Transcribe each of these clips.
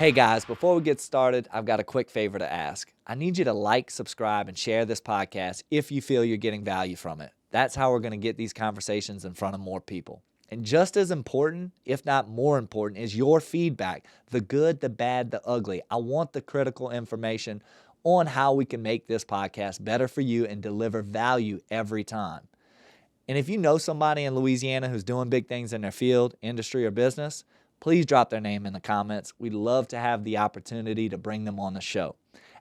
Hey guys, before we get started, I've got a quick favor to ask. I need you to like, subscribe, and share this podcast if you feel you're getting value from it. That's how we're going to get these conversations in front of more people. And just as important, if not more important, is your feedback. The good, the bad, the ugly. I want the critical information on how we can make this podcast better for you and deliver value every time. And if you know somebody in Louisiana who's doing big things in their field, industry, or business, please drop their name in the comments. We'd love to have the opportunity to bring them on the show.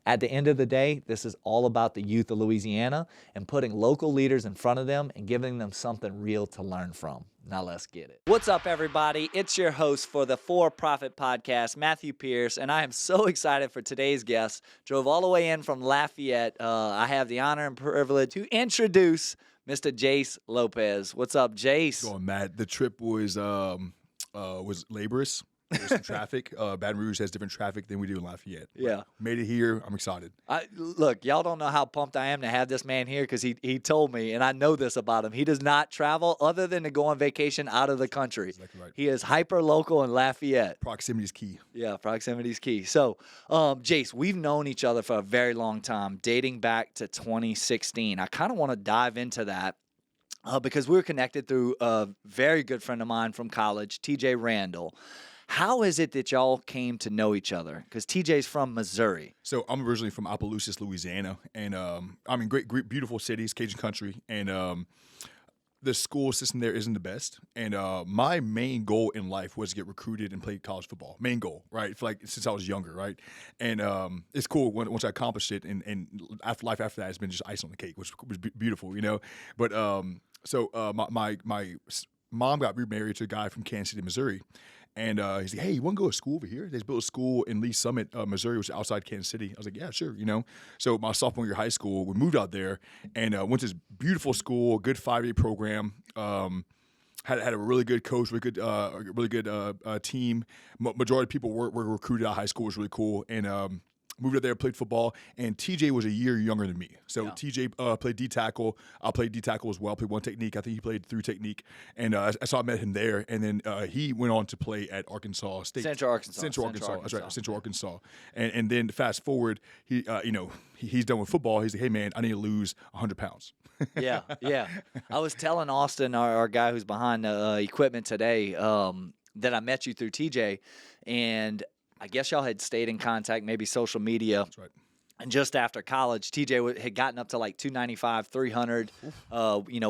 At the end of the day, this is all about the youth of Louisiana and putting local leaders in front of them and giving them something real to learn from. Now let's get it. What's up, everybody? It's your host for the Forprofit Podcast, Matthew Pearce, and I am so excited for today's guest. Drove all the way in from Lafayette. I have the honor and privilege to introduce Mr. Jace Lopez. What's up, Jace? Going, Matt. The trip was laborious. There was some traffic. Baton Rouge has different traffic than we do in Lafayette. Yeah. Made it here. I'm excited. Look, y'all don't know how pumped I am to have this man here because he told me, and I know this about him, he does not travel other than to go on vacation out of the country. Exactly right. He is hyper-local in Lafayette. Proximity is key. Yeah, proximity is key. So, Jace, we've known each other for a very long time, dating back to 2016. I kind of want to dive into that. Because we were connected through a very good friend of mine from college, TJ Randall. How is it that y'all came to know each other? Because TJ's from Missouri. So I'm originally from Opelousas, Louisiana, and great, beautiful cities, Cajun country, and the school system there isn't the best. And my main goal in life was to get recruited and play college football. Main goal, right? Since I was younger, right? And it's cool once I accomplished it, and life after that has been just icing on the cake, which was beautiful, you know. But So my mom got remarried to a guy from Kansas City, Missouri, and he's like, "Hey, you want to go to school over here?" They built a school in Lee Summit, Missouri, which is outside Kansas City. I was like, "Yeah, sure," you know. So my sophomore year of high school, we moved out there and went to this beautiful school, good 5-year program. Had a really good coach, really good team. Majority of people were recruited out of high school, which was really cool, and moved out there, played football, and TJ was a year younger than me. So yeah. TJ played D-tackle. I played D-tackle as well. Played one technique. I think he played through technique. And so I met him there. And then he went on to play at Arkansas State. Central Arkansas. That's right, Central Arkansas. And then fast forward, he's done with football. He's like, "Hey, man, I need to lose 100 pounds. Yeah. I was telling Austin, our guy who's behind the equipment today, that I met you through TJ, and I guess y'all had stayed in contact, maybe social media. That's right. And just after college, TJ had gotten up to like 295, 300.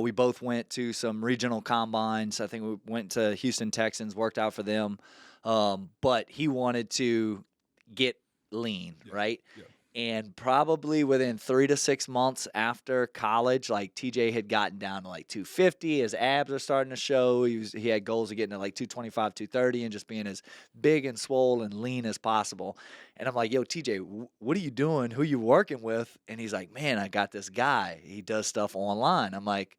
We both went to some regional combines. I think we went to Houston Texans, worked out for them. But he wanted to get lean, right? Yeah. And probably within 3 to 6 months after college, like TJ had gotten down to like 250. His abs are starting to show. He had goals of getting to like 225, 230, and just being as big and swole and lean as possible. And I'm like, "Yo, TJ, what are you doing? Who you working with?" And he's like, "Man, I got this guy. He does stuff online." I'm like,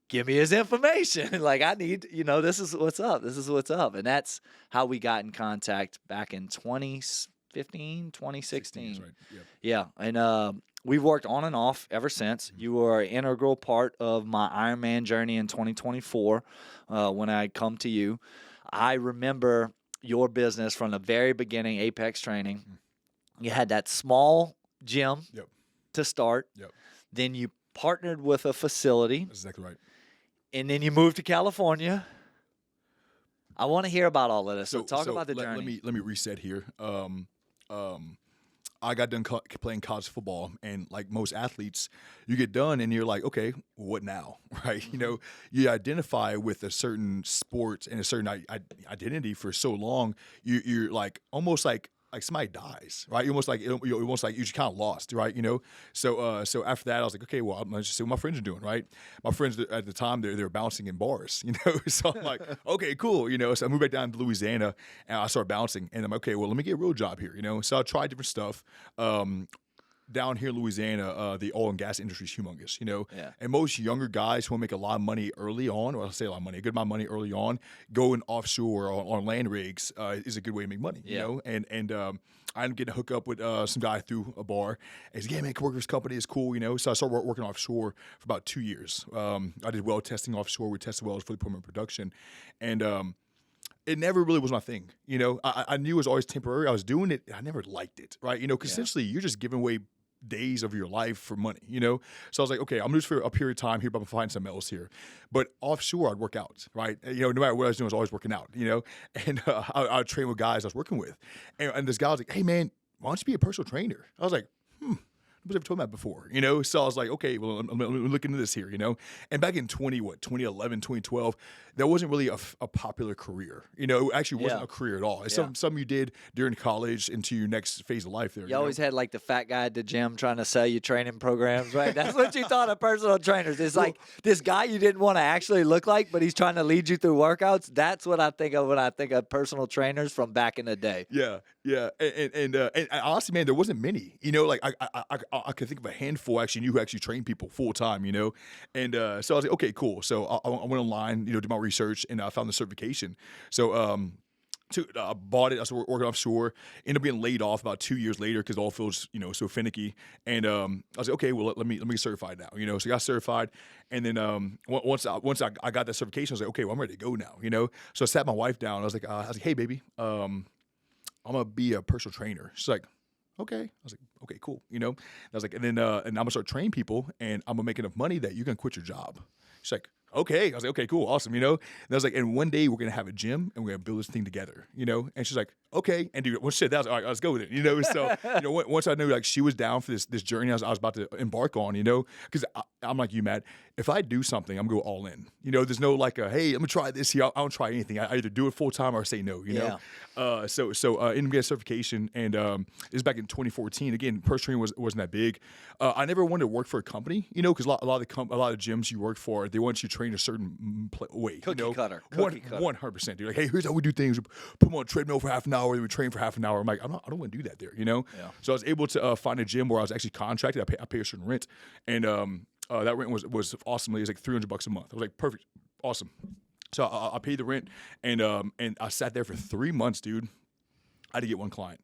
"Give me his information." Like, I need, this is what's up. This is what's up. And that's how we got in contact back in 2016. 16, right. Yep. Yeah, and we've worked on and off ever since. Mm-hmm. You were an integral part of my Ironman journey in 2024 when I come to you. I remember your business from the very beginning, Apex Training. Mm-hmm. You had that small gym to start. Yep. Then you partnered with a facility. That's exactly right. And then you moved to California. I want to hear about all of this. So talk about the journey. Let me reset here. I got done playing college football, and like most athletes, you get done and you're like, okay, what now, right? Mm-hmm. You identify with a certain sport and a certain identity for so long, you're like almost like somebody dies, right? You're almost like you're just kind of lost, right? So after that, I was like, okay, well, I'm gonna just see what my friends are doing, right? My friends at the time they were bouncing in bars, So I'm like, okay, cool, So I moved back down to Louisiana and I started bouncing, and I'm like, okay, well, let me get a real job here, So I tried different stuff. Down here in Louisiana, the oil and gas industry is humongous, Yeah. And most younger guys who want to make a lot of money early on, or I'll say a lot of money, a good amount of money early on, going offshore or on land rigs is a good way to make money, And I ended up getting hooked up with some guy through a bar. And he's like, "Yeah, man, work for this company is cool, So I started working offshore for about 2 years. I did well testing offshore. We tested wells for the permanent production, and it never really was my thing. I knew it was always temporary. I was doing it. I never liked it, right? Because essentially you're just giving away days of your life for money. So I was like, okay, I'm gonna do this for a period of time here, but I'm gonna find something else here. But offshore, I'd work out, right? No matter what I was doing, I was always working out, and I'd train with guys I was working with. And this guy was like, hey, man, why don't you be a personal trainer? I was like, nobody's ever told me that before, So I was like, okay, well, I'm look into this here, And back in 2011, 2012, that wasn't really a popular career. It actually wasn't a career at all. It's something you did during college into your next phase of life there. You always had like the fat guy at the gym trying to sell you training programs, right? That's what you thought of personal trainers. It's like this guy you didn't want to actually look like, but he's trying to lead you through workouts. That's what I think of when I think of personal trainers from back in the day. Yeah. And honestly, man, there wasn't many. I could think of a handful actually who actually trained people full time. And so I was like, okay, cool. So I went online, did my research, and I found the certification. So I bought it. I started working offshore. Ended up getting laid off about 2 years later because Oilfield's so finicky. And I was like, okay, well let me get certified now. So I got certified, and then once I got that certification, I was like, okay, well I'm ready to go now. So I sat my wife down. I was like, hey baby, I'm gonna be a personal trainer. She's like, okay. I was like, okay, cool. I was like, and I'm gonna start training people, and I'm gonna make enough money that you can quit your job. She's like, okay. I was like, okay, cool, awesome. And I was like, and one day we're gonna have a gym and we're gonna build this thing together. And she's like, okay. And dude, once she said that, I was like, all right, let's go with it. So once I knew like she was down for this journey I was about to embark on. Because I'm like you, Matt. If I do something, I'm gonna go all in. There's no like, hey, I'm gonna try this here. I don't try anything. I either do it full time or say no. So ended up getting certification, and it was back in 2014. Again, personal training wasn't that big. I never wanted to work for a company, because a lot of gyms you work for, they want you to train a certain way. Cookie cutter. 100%, dude. Like, hey, here's how we do things. We put them on a treadmill for half an hour, then we train for half an hour. I'm like, I don't want to do that there. So I was able to find a gym where I was actually contracted. I pay a certain rent, and that rent was awesomely. It was like $300 a month. I was like, perfect, awesome. So I paid the rent, and I sat there for 3 months, dude. I had to get one client.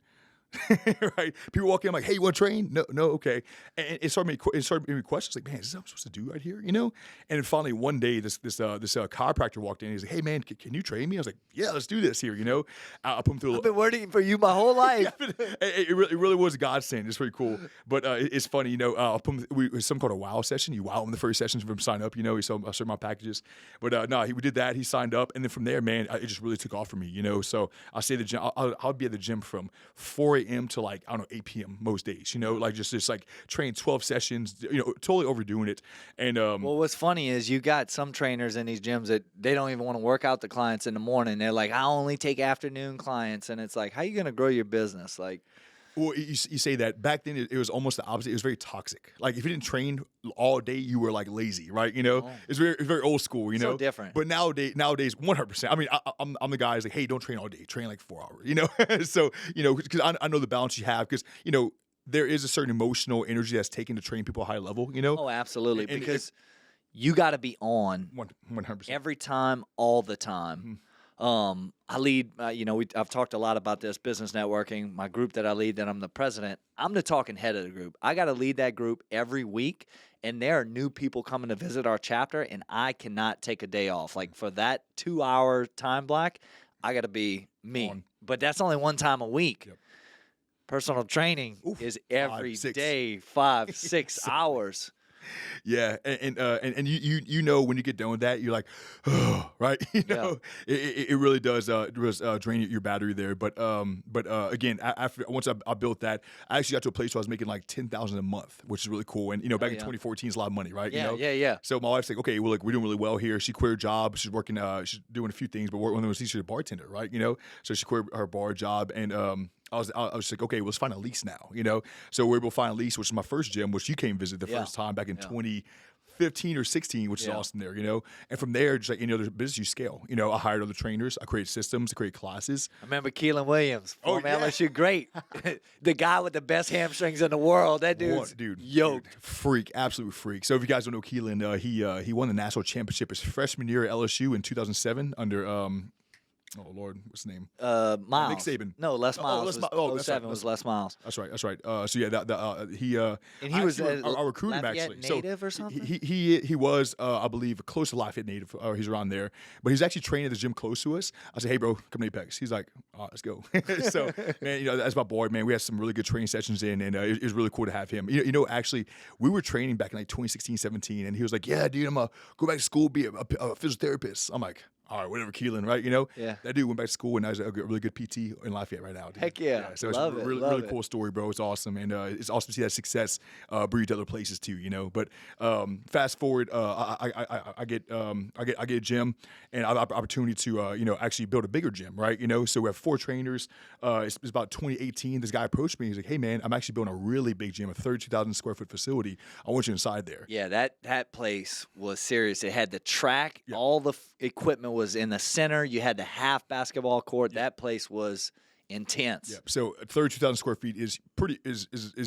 Right? People walk in, I'm like, hey, you want to train? No, okay. And it started making questions like, man, is this what I'm supposed to do right here? And then finally one day, this chiropractor walked in. He's like, hey, man, can you train me? I was like, yeah, let's do this here. I put him through. I've been waiting for you my whole life. It really was a godsend. It's pretty cool. But it's funny, I'll put him, it's something called a wow session. You wow him the first session for him to sign up. He saw my packages. But no, we did that. He signed up, and then from there, man, it just really took off for me. So I stay at the gym. I'll be at the gym from 4 a.m. to like, I don't know, 8 p.m. most days, like just like train 12 sessions, totally overdoing it. And well, what's funny is you got some trainers in these gyms that they don't even want to work out the clients in the morning. They're like, I only take afternoon clients. And it's like, how are you going to grow your business? Like, well, you say that. Back then, it was almost the opposite. It was very toxic. Like, if you didn't train all day, you were, like, lazy, right? It's very old school, So different. But nowadays, 100%. I mean, I'm the guy who's like, hey, don't train all day. Train, like, 4 hours, So, because I know the balance you have because, there is a certain emotional energy that's taken to train people at a high level, Oh, absolutely. And because you got to be on 100%. every time, all the time. Mm-hmm. I lead, I've talked a lot about this, business networking, my group that I lead, that I'm the president. I'm the talking head of the group. I got to lead that group every week, and there are new people coming to visit our chapter, and I cannot take a day off. Like, for that 2-hour time block, I got to be me. But that's only one time a week. Yep. Personal training is every day, 5-6 hours. Yeah, and you when you get done with that, you're like, oh, right? It really does drain your battery there. But again, after once I built that, I actually got to a place where I was making like $10,000 a month, which is really cool. And back in 2014 is a lot of money, right? Yeah. So my wife's like, okay, well, we're doing really well here. She quit her job. She's working. She's doing a few things, but one of those things, she's a bartender, right? So she quit her bar job, and I was like, okay, well, let's find a lease now, So we're able to find a lease, which is my first gym, which you came visit the first time back in 2015 or 16, which is awesome there, And from there, just like any other business, you scale. I hired other trainers. I created systems. I created classes. I remember Keelan Williams, former LSU great. The guy with the best hamstrings in the world. That dude's yoked. Freak, absolute freak. So if you guys don't know Keelan, he won the national championship his freshman year at LSU in 2007 under Oh Lord, what's his name? Miles. Nick Saban. No, Les Miles. That's right. 07 was Les Miles. That's right. That's right. So yeah, And he was I recruited him Lafayette actually. native or something? He was I believe close to Lafayette native. He's around there, but he's actually training at the gym close to us. I said, hey bro, come to Apex. He's like, oh, let's go. So man, that's my boy. Man, we had some really good training sessions in, and it was really cool to have him. Actually, we were training back in like 2016, 17, and he was like, yeah, dude, I'm gonna go back to school, be a physical therapist. I'm like, all right, whatever, Keelan, right? Yeah. That dude went back to school and now he's a really good PT in Lafayette right now. Dude. Heck yeah. So Love it's it. a really, Love really it. cool story, bro. It's awesome. And it's awesome to see that success breed to other places too, But fast forward, I get a gym and I have the opportunity to, actually build a bigger gym, right? So we have 4 trainers. It's about 2018. This guy approached me. He's like, hey, man, I'm actually building a really big gym, a 32,000 square foot facility. I want you inside there. Yeah, that place was serious. It had the track. Yeah. All the equipment was in the center. You had the half basketball court. Yeah. That place was intense. Yeah. So 32,000 square feet is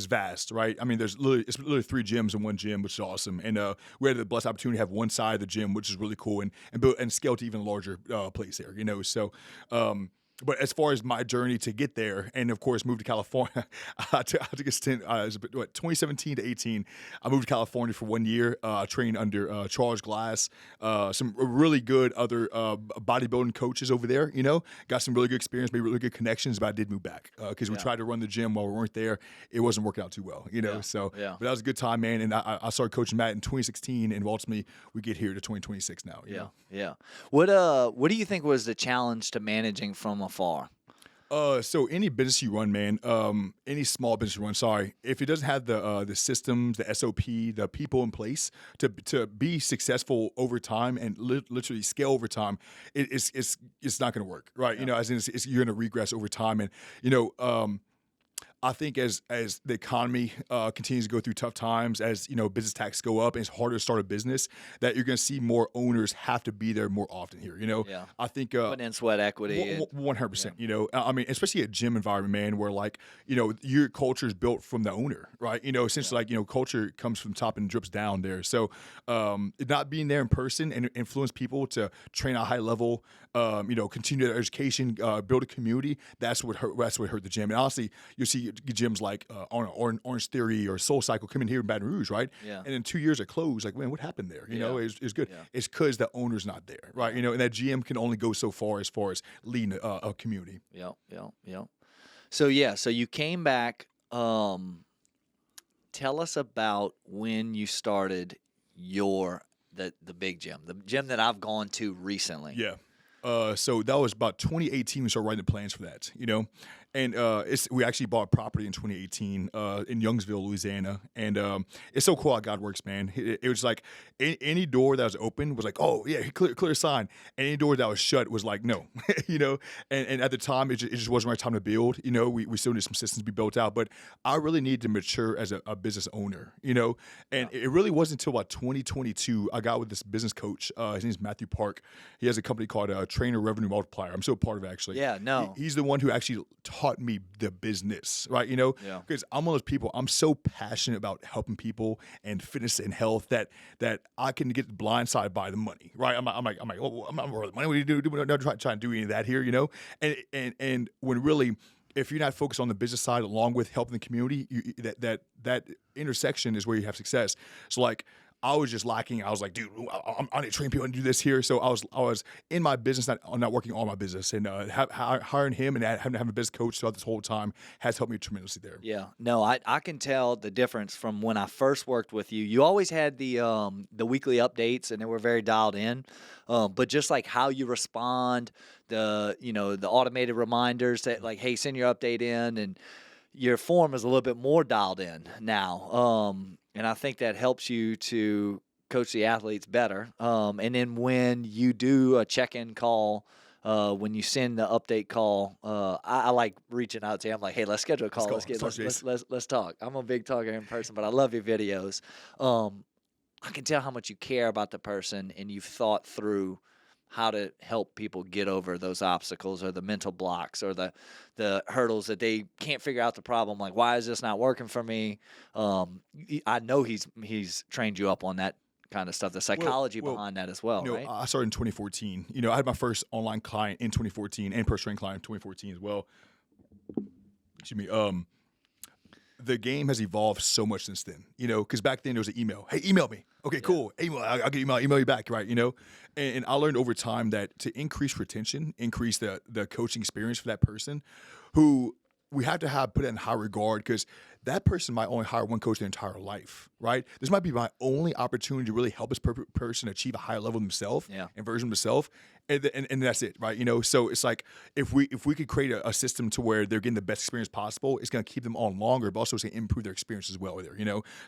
vast, right? I mean, it's literally 3 gyms in one gym, which is awesome. And we had the blessed opportunity to have one side of the gym, which is really cool, and build and scale to even larger place there. So. But as far as my journey to get there, and of course, moved to California, I took a stint. 2017 to 18, I moved to California for 1 year. Trained under Charles Glass, some really good other bodybuilding coaches over there. Got some really good experience, made really good connections. But I did move back because we tried to run the gym while we weren't there. It wasn't working out too well. So but that was a good time, man. And I started coaching Matt in 2016, and ultimately we get here to 2026 now. Yeah. What do you think was the challenge to managing from afar? So any business you run, man, any small business you run, if it doesn't have the systems, the SOP, the people in place to be successful over time and literally scale over time, it's not going to work, right? Yeah. As in you're going to regress over time, and I think as the economy continues to go through tough times, as business taxes go up and it's harder to start a business, that you're going to see more owners have to be there more often here. Yeah. I think putting in sweat equity, 100%. I mean, especially a gym environment, man, where your culture is built from the owner, right? Essentially, culture comes from top and drips down there. So, not being there in person and influence people to train at a high level, continue their education, build a community. That's what hurt the gym. And honestly, you see gyms like Orange Theory or Soul Cycle come in here in Baton Rouge, right? Yeah. And in 2 years it closed. Like, man, what happened there? It's good. Yeah. It's because the owner's not there, right? And that GM can only go so far as leading a community. Yeah. So you came back. Tell us about when you started the big gym, the gym that I've gone to recently. Yeah. So that was about 2018. We started writing the plans for that, and we actually bought property in 2018 in Youngsville, Louisiana, and it's so cool how God works, man. It was like any door that was open was like, oh yeah, clear sign. Any door that was shut was like no, And at the time, it just wasn't the right time to build. We still need some systems to be built out, but I really needed to mature as a business owner. And it really wasn't until about 2022 I got with this business coach. His name is Matthew Pearce. He has a company called Trainer Revenue Multiplier. I'm still part of it, actually. Yeah, no. He's the one who actually taught me the business, right? Because I'm one of those people, I'm so passionate about helping people and fitness and health that I can get blindsided by the money, right? I'm like, oh, I'm not worth the money. What do you do? I'm not trying to do any of that here, And when really, if you're not focused on the business side along with helping the community, that intersection is where you have success. So I was just lacking. I was like, dude, I need to train people and do this here. So I was in my business, not working on my business, and hiring him and having a business coach throughout this whole time has helped me tremendously there. Yeah, no, I can tell the difference from when I first worked with you. You always had the weekly updates, and they were very dialed in. But just like how you respond, the automated reminders that like, hey, send your update in, and your form is a little bit more dialed in now. And I think that helps you to coach the athletes better. And then when you do a check-in call, when you send the update call, I like reaching out to you. I'm like, hey, let's schedule a call. Let's talk. I'm a big talker in person, but I love your videos. I can tell how much you care about the person, and you've thought through how to help people get over those obstacles or the mental blocks or the hurdles that they can't figure out the problem. Like, why is this not working for me? I know he's trained you up on that kind of stuff, the psychology behind that as well, right? I started in 2014. I had my first online client in 2014 and personal training client in 2014 as well. Excuse me. The game has evolved so much since then, because back then there was an email. Hey, email me. Okay, cool. Email, I'll get email you back, right? And I learned over time that to increase retention, increase the coaching experience for that person, who we have to put it in high regard, because that person might only hire one coach their entire life, right? This might be my only opportunity to really help this person achieve a higher level of themselves and version of themselves, and that's it, right? So it's like if we could create a system to where they're getting the best experience possible, it's going to keep them on longer, but also it's going to improve their experience as well there,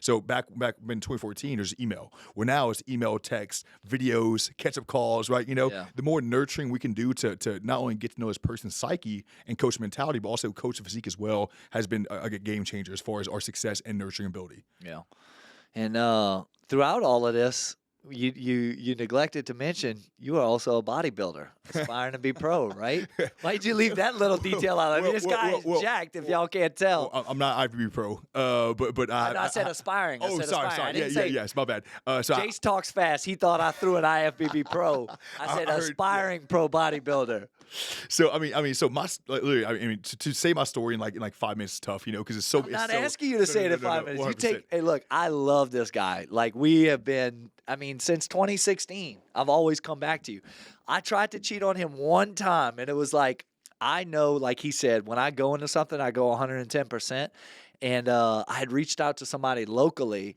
So back in 2014, there's email. Well, now it's email, text, videos, catch-up calls, right? The more nurturing we can do to not only get to know this person's psyche and coach mentality, but also coach the physique as well, has been a game changer as far as our success and nurturing ability. Yeah. And throughout all of this, you neglected to mention you are also a bodybuilder, aspiring to be pro, right? Why'd you leave that little detail out? I mean, this guy is jacked, if y'all can't tell. I'm not IFBB pro, but I said aspiring. I said sorry. aspiring. Yes, my bad. Jace talks fast. He thought I threw an IFBB pro. I said aspiring pro bodybuilder. So so my literally, to say my story in like 5 minutes is tough, because it's so. I'm not asking you to say it in 5 minutes. Hey, look, I love this guy. Like, we have been, since 2016, I've always come back to you. I tried to cheat on him one time, and it was like, I know, like he said, when I go into something, I go 110%. And I had reached out to somebody locally,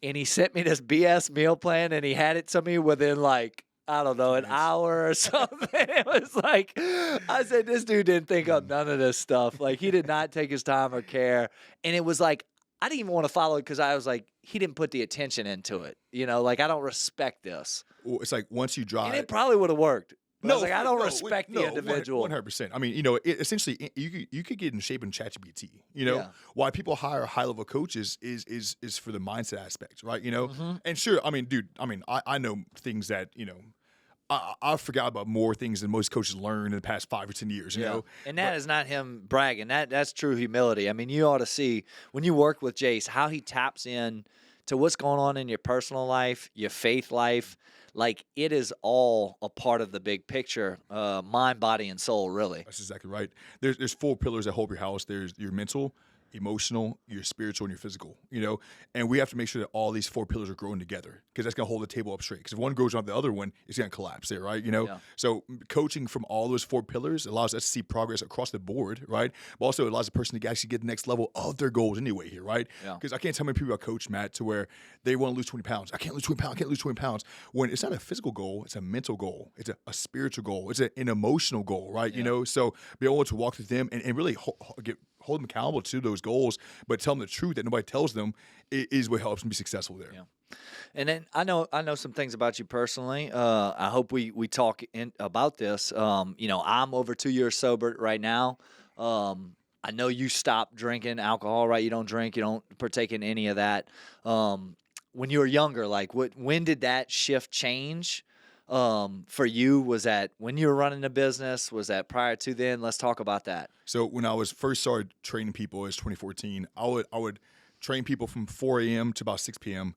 and he sent me this BS meal plan, and he had it to me within like, I don't know, an hour or something. It was like, I said, this dude didn't think up none of this stuff. Like, he did not take his time or care. And it was like, I didn't even want to follow it, because I was like, he didn't put the attention into it. Like, I don't respect this. Well, it's like once you drive. And it probably would have worked. But I was like, I don't respect the individual. 100%. Essentially, you could get in shape in ChatGPT. Why people hire high level coaches is for the mindset aspect, right? And sure, dude, I know things that I forgot about more things than most coaches learn in the past 5 or 10 years. And that is not him bragging. That's true humility. You ought to see when you work with Jace how he taps in to what's going on in your personal life, your faith life. Like, it is all a part of the big picture, mind, body, and soul, really. That's exactly right. There's 4 pillars that hold your house. There's your mental, emotional, your spiritual, and your physical, and we have to make sure that all these 4 pillars are growing together, because that's going to hold the table up straight, because if one goes on the other one, it's going to collapse there, right? So coaching from all those 4 pillars allows us to see progress across the board, right? But also it allows the person to actually get the next level of their goals anyway here, right? Because I can't tell many people I coach, Matt, to where they want to lose 20 pounds. I can't lose 20 pounds, when it's not a physical goal, it's a mental goal, it's a spiritual goal, it's an emotional goal, right? So be able to walk with them and really hold them accountable to those goals, but tell them the truth that nobody tells them is what helps them be successful there. Yeah. And then I know some things about you personally. I hope we talk about this. I'm over 2 years sober right now. I know you stopped drinking alcohol, right? You don't drink, you don't partake in any of that. When you were younger, like when did that shift change? For you? Was that when you were running the business? Was that prior to then? Let's talk about that. So when I was first started training people, it was 2014. I would train people from 4 a.m. to about 6 p.m.,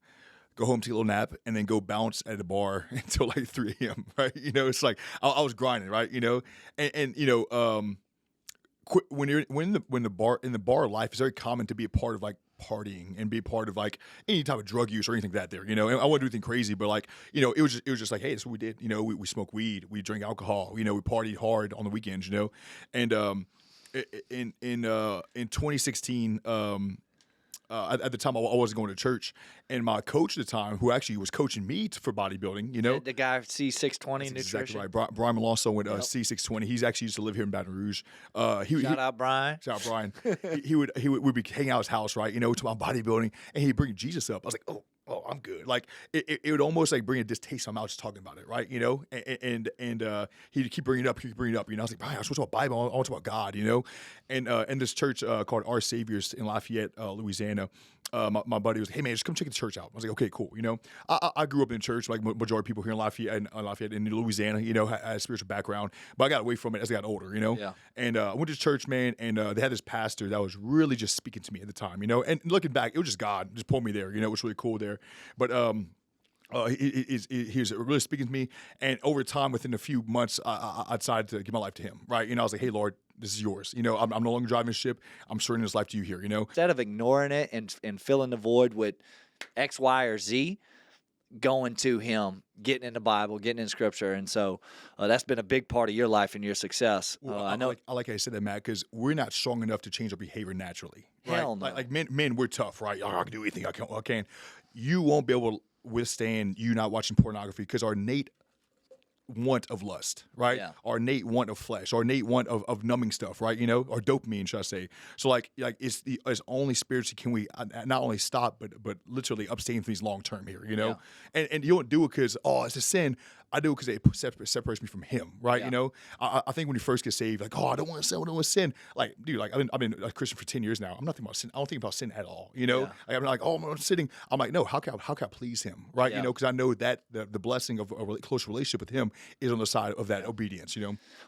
go home, take a little nap, and then go bounce at the bar until like 3 a.m., right? It's like I was grinding, right? When the bar life, it's very common to be a part of like partying and be a part of like any type of drug use or anything like that there, and I wouldn't do anything crazy, but like, it was just like, hey, that's what we did. We smoked weed, we drank alcohol, we partied hard on the weekends, and in 2016, at the time I wasn't going to church, and my coach at the time, who actually was coaching me for bodybuilding, the guy C620 Nutrition. Exactly right. Brian Malonzo with C620. He's actually used to live here in Baton Rouge. Shout out Brian. He would be hanging out at his house, right? To my bodybuilding, and he'd bring Jesus up. I was like, oh, I'm good. Like it would almost like bring a distaste to my mouth just talking about it, right? And he'd keep bringing it up. I was like, Brian, I was supposed to talk about Bible. I want to talk about God, and this church called Our Saviors in Lafayette, Louisiana. My buddy was like, hey man, just come check the church out. I was like, okay, cool. I grew up in church, like majority of people here in Lafayette in Louisiana, had a spiritual background, but I got away from it as I got older, And I went to church, man, and they had this pastor that was really just speaking to me at the time, and looking back, it was just God just pulled me there, it was really cool there. But he was really speaking to me. And over time, within a few months, I decided to give my life to him, right? I was like, hey, Lord, this is yours. I'm no longer driving the ship. I'm surrendering this life to you here, Instead of ignoring it and filling the void with X, Y, or Z, going to him, getting in the Bible, getting in Scripture. And so that's been a big part of your life and your success. Well, I know. I like how you said that, Matt, because we're not strong enough to change our behavior naturally. Right? Hell no. Like men, we're tough, right? I can do anything I can. You won't be able to withstand you not watching pornography because our innate want of lust, right? Yeah. Our innate want of flesh, our innate want of numbing stuff, right? Or dopamine, should I say? So like it's only spiritually can we not only stop but literally abstain from these long term here, Yeah. And you don't do it because it's a sin. I do it because it separates me from Him, right? Yeah. I think when you first get saved, like, I don't want to sin, I don't want to sin. Like, dude, like I've been a Christian for 10 years now. I'm not thinking about sin. I don't think about sin at all, Yeah. Like, I'm like, I'm sitting. I'm like, no, how can I please Him, right? Yeah. Because I know that the blessing of a really close relationship with Him is on the side of that obedience,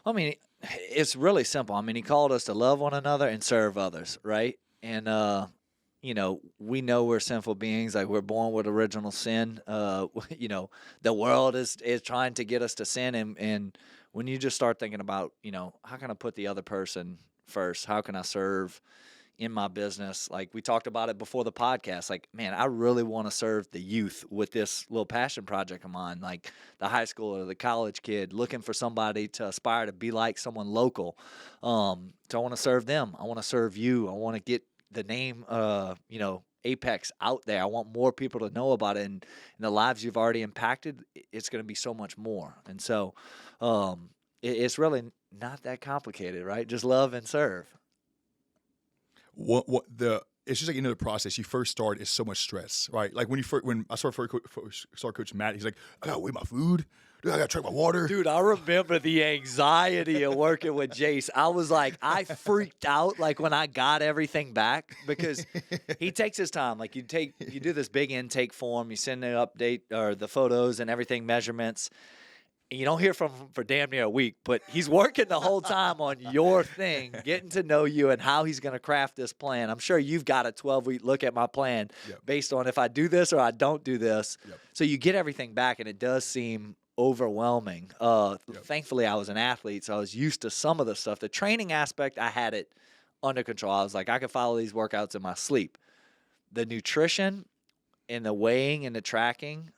I mean, it's really simple. I mean, he called us to love one another and serve others, right? And, we know we're sinful beings. Like, we're born with original sin. The world is trying to get us to sin. And when you just start thinking about, how can I put the other person first? How can I serve in my business? Like, we talked about it before the podcast. Like, man, I really want to serve the youth with this little passion project of mine. Like, the high school or the college kid looking for somebody to aspire to be like someone local. So I want to serve them. I want to serve you. I want to get the name, Apex out there. I want more people to know about it. And in the lives you've already impacted, it's going to be so much more. And so it's really not that complicated, right? Just love and serve. It's just like the process. You first start is so much stress, right? Like when I started coaching Matt, he's like, I gotta weigh my food, dude. I gotta track my water, dude. I remember the anxiety of working with Jace. I was like, I freaked out like when I got everything back because he takes his time. Like you do this big intake form, you send the update or the photos and everything, measurements. You don't hear from him for damn near a week, but he's working the whole time on your thing, getting to know you and how he's going to craft this plan. I'm sure you've got a 12-week look at my plan based on if I do this or I don't do this. Yep. So you get everything back, and it does seem overwhelming. Thankfully, I was an athlete, so I was used to some of the stuff. The training aspect, I had it under control. I was like, I could follow these workouts in my sleep. The nutrition and the weighing and the tracking,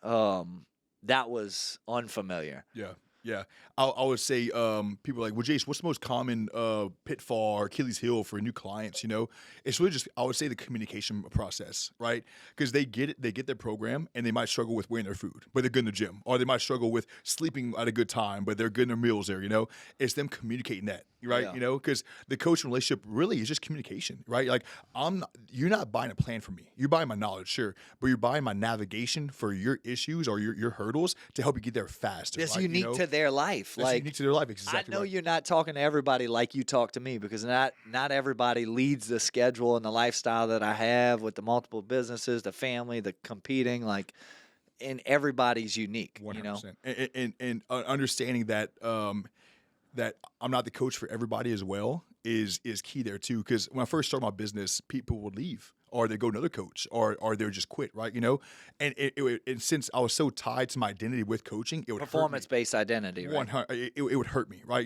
that was unfamiliar. Yeah. I would say people are like, well, Jace, what's the most common pitfall or Achilles heel for new clients? It's really just, I would say, the communication process, right? Because they get it, they get their program, and they might struggle with weighing their food, but they're good in the gym, or they might struggle with sleeping at a good time, but they're good in their meals there. It's them communicating that, right? Yeah. Because the coaching relationship really is just communication, right? Like you're not buying a plan from me. You're buying my knowledge, sure, but you're buying my navigation for your issues or your hurdles to help you get there faster. It's unique to their life. That's unique to their life. Exactly. I know right. You're not talking to everybody like you talk to me, because not everybody leads the schedule and the lifestyle that I have with the multiple businesses, the family, the competing, and everybody's unique. 100%. And understanding that that I'm not the coach for everybody as well is key there too. Because when I first started my business, people would leave, or they go to another coach, or they would just quit, right? And and since I was so tied to my identity with coaching, it would performance-based identity, right? It would hurt me, right?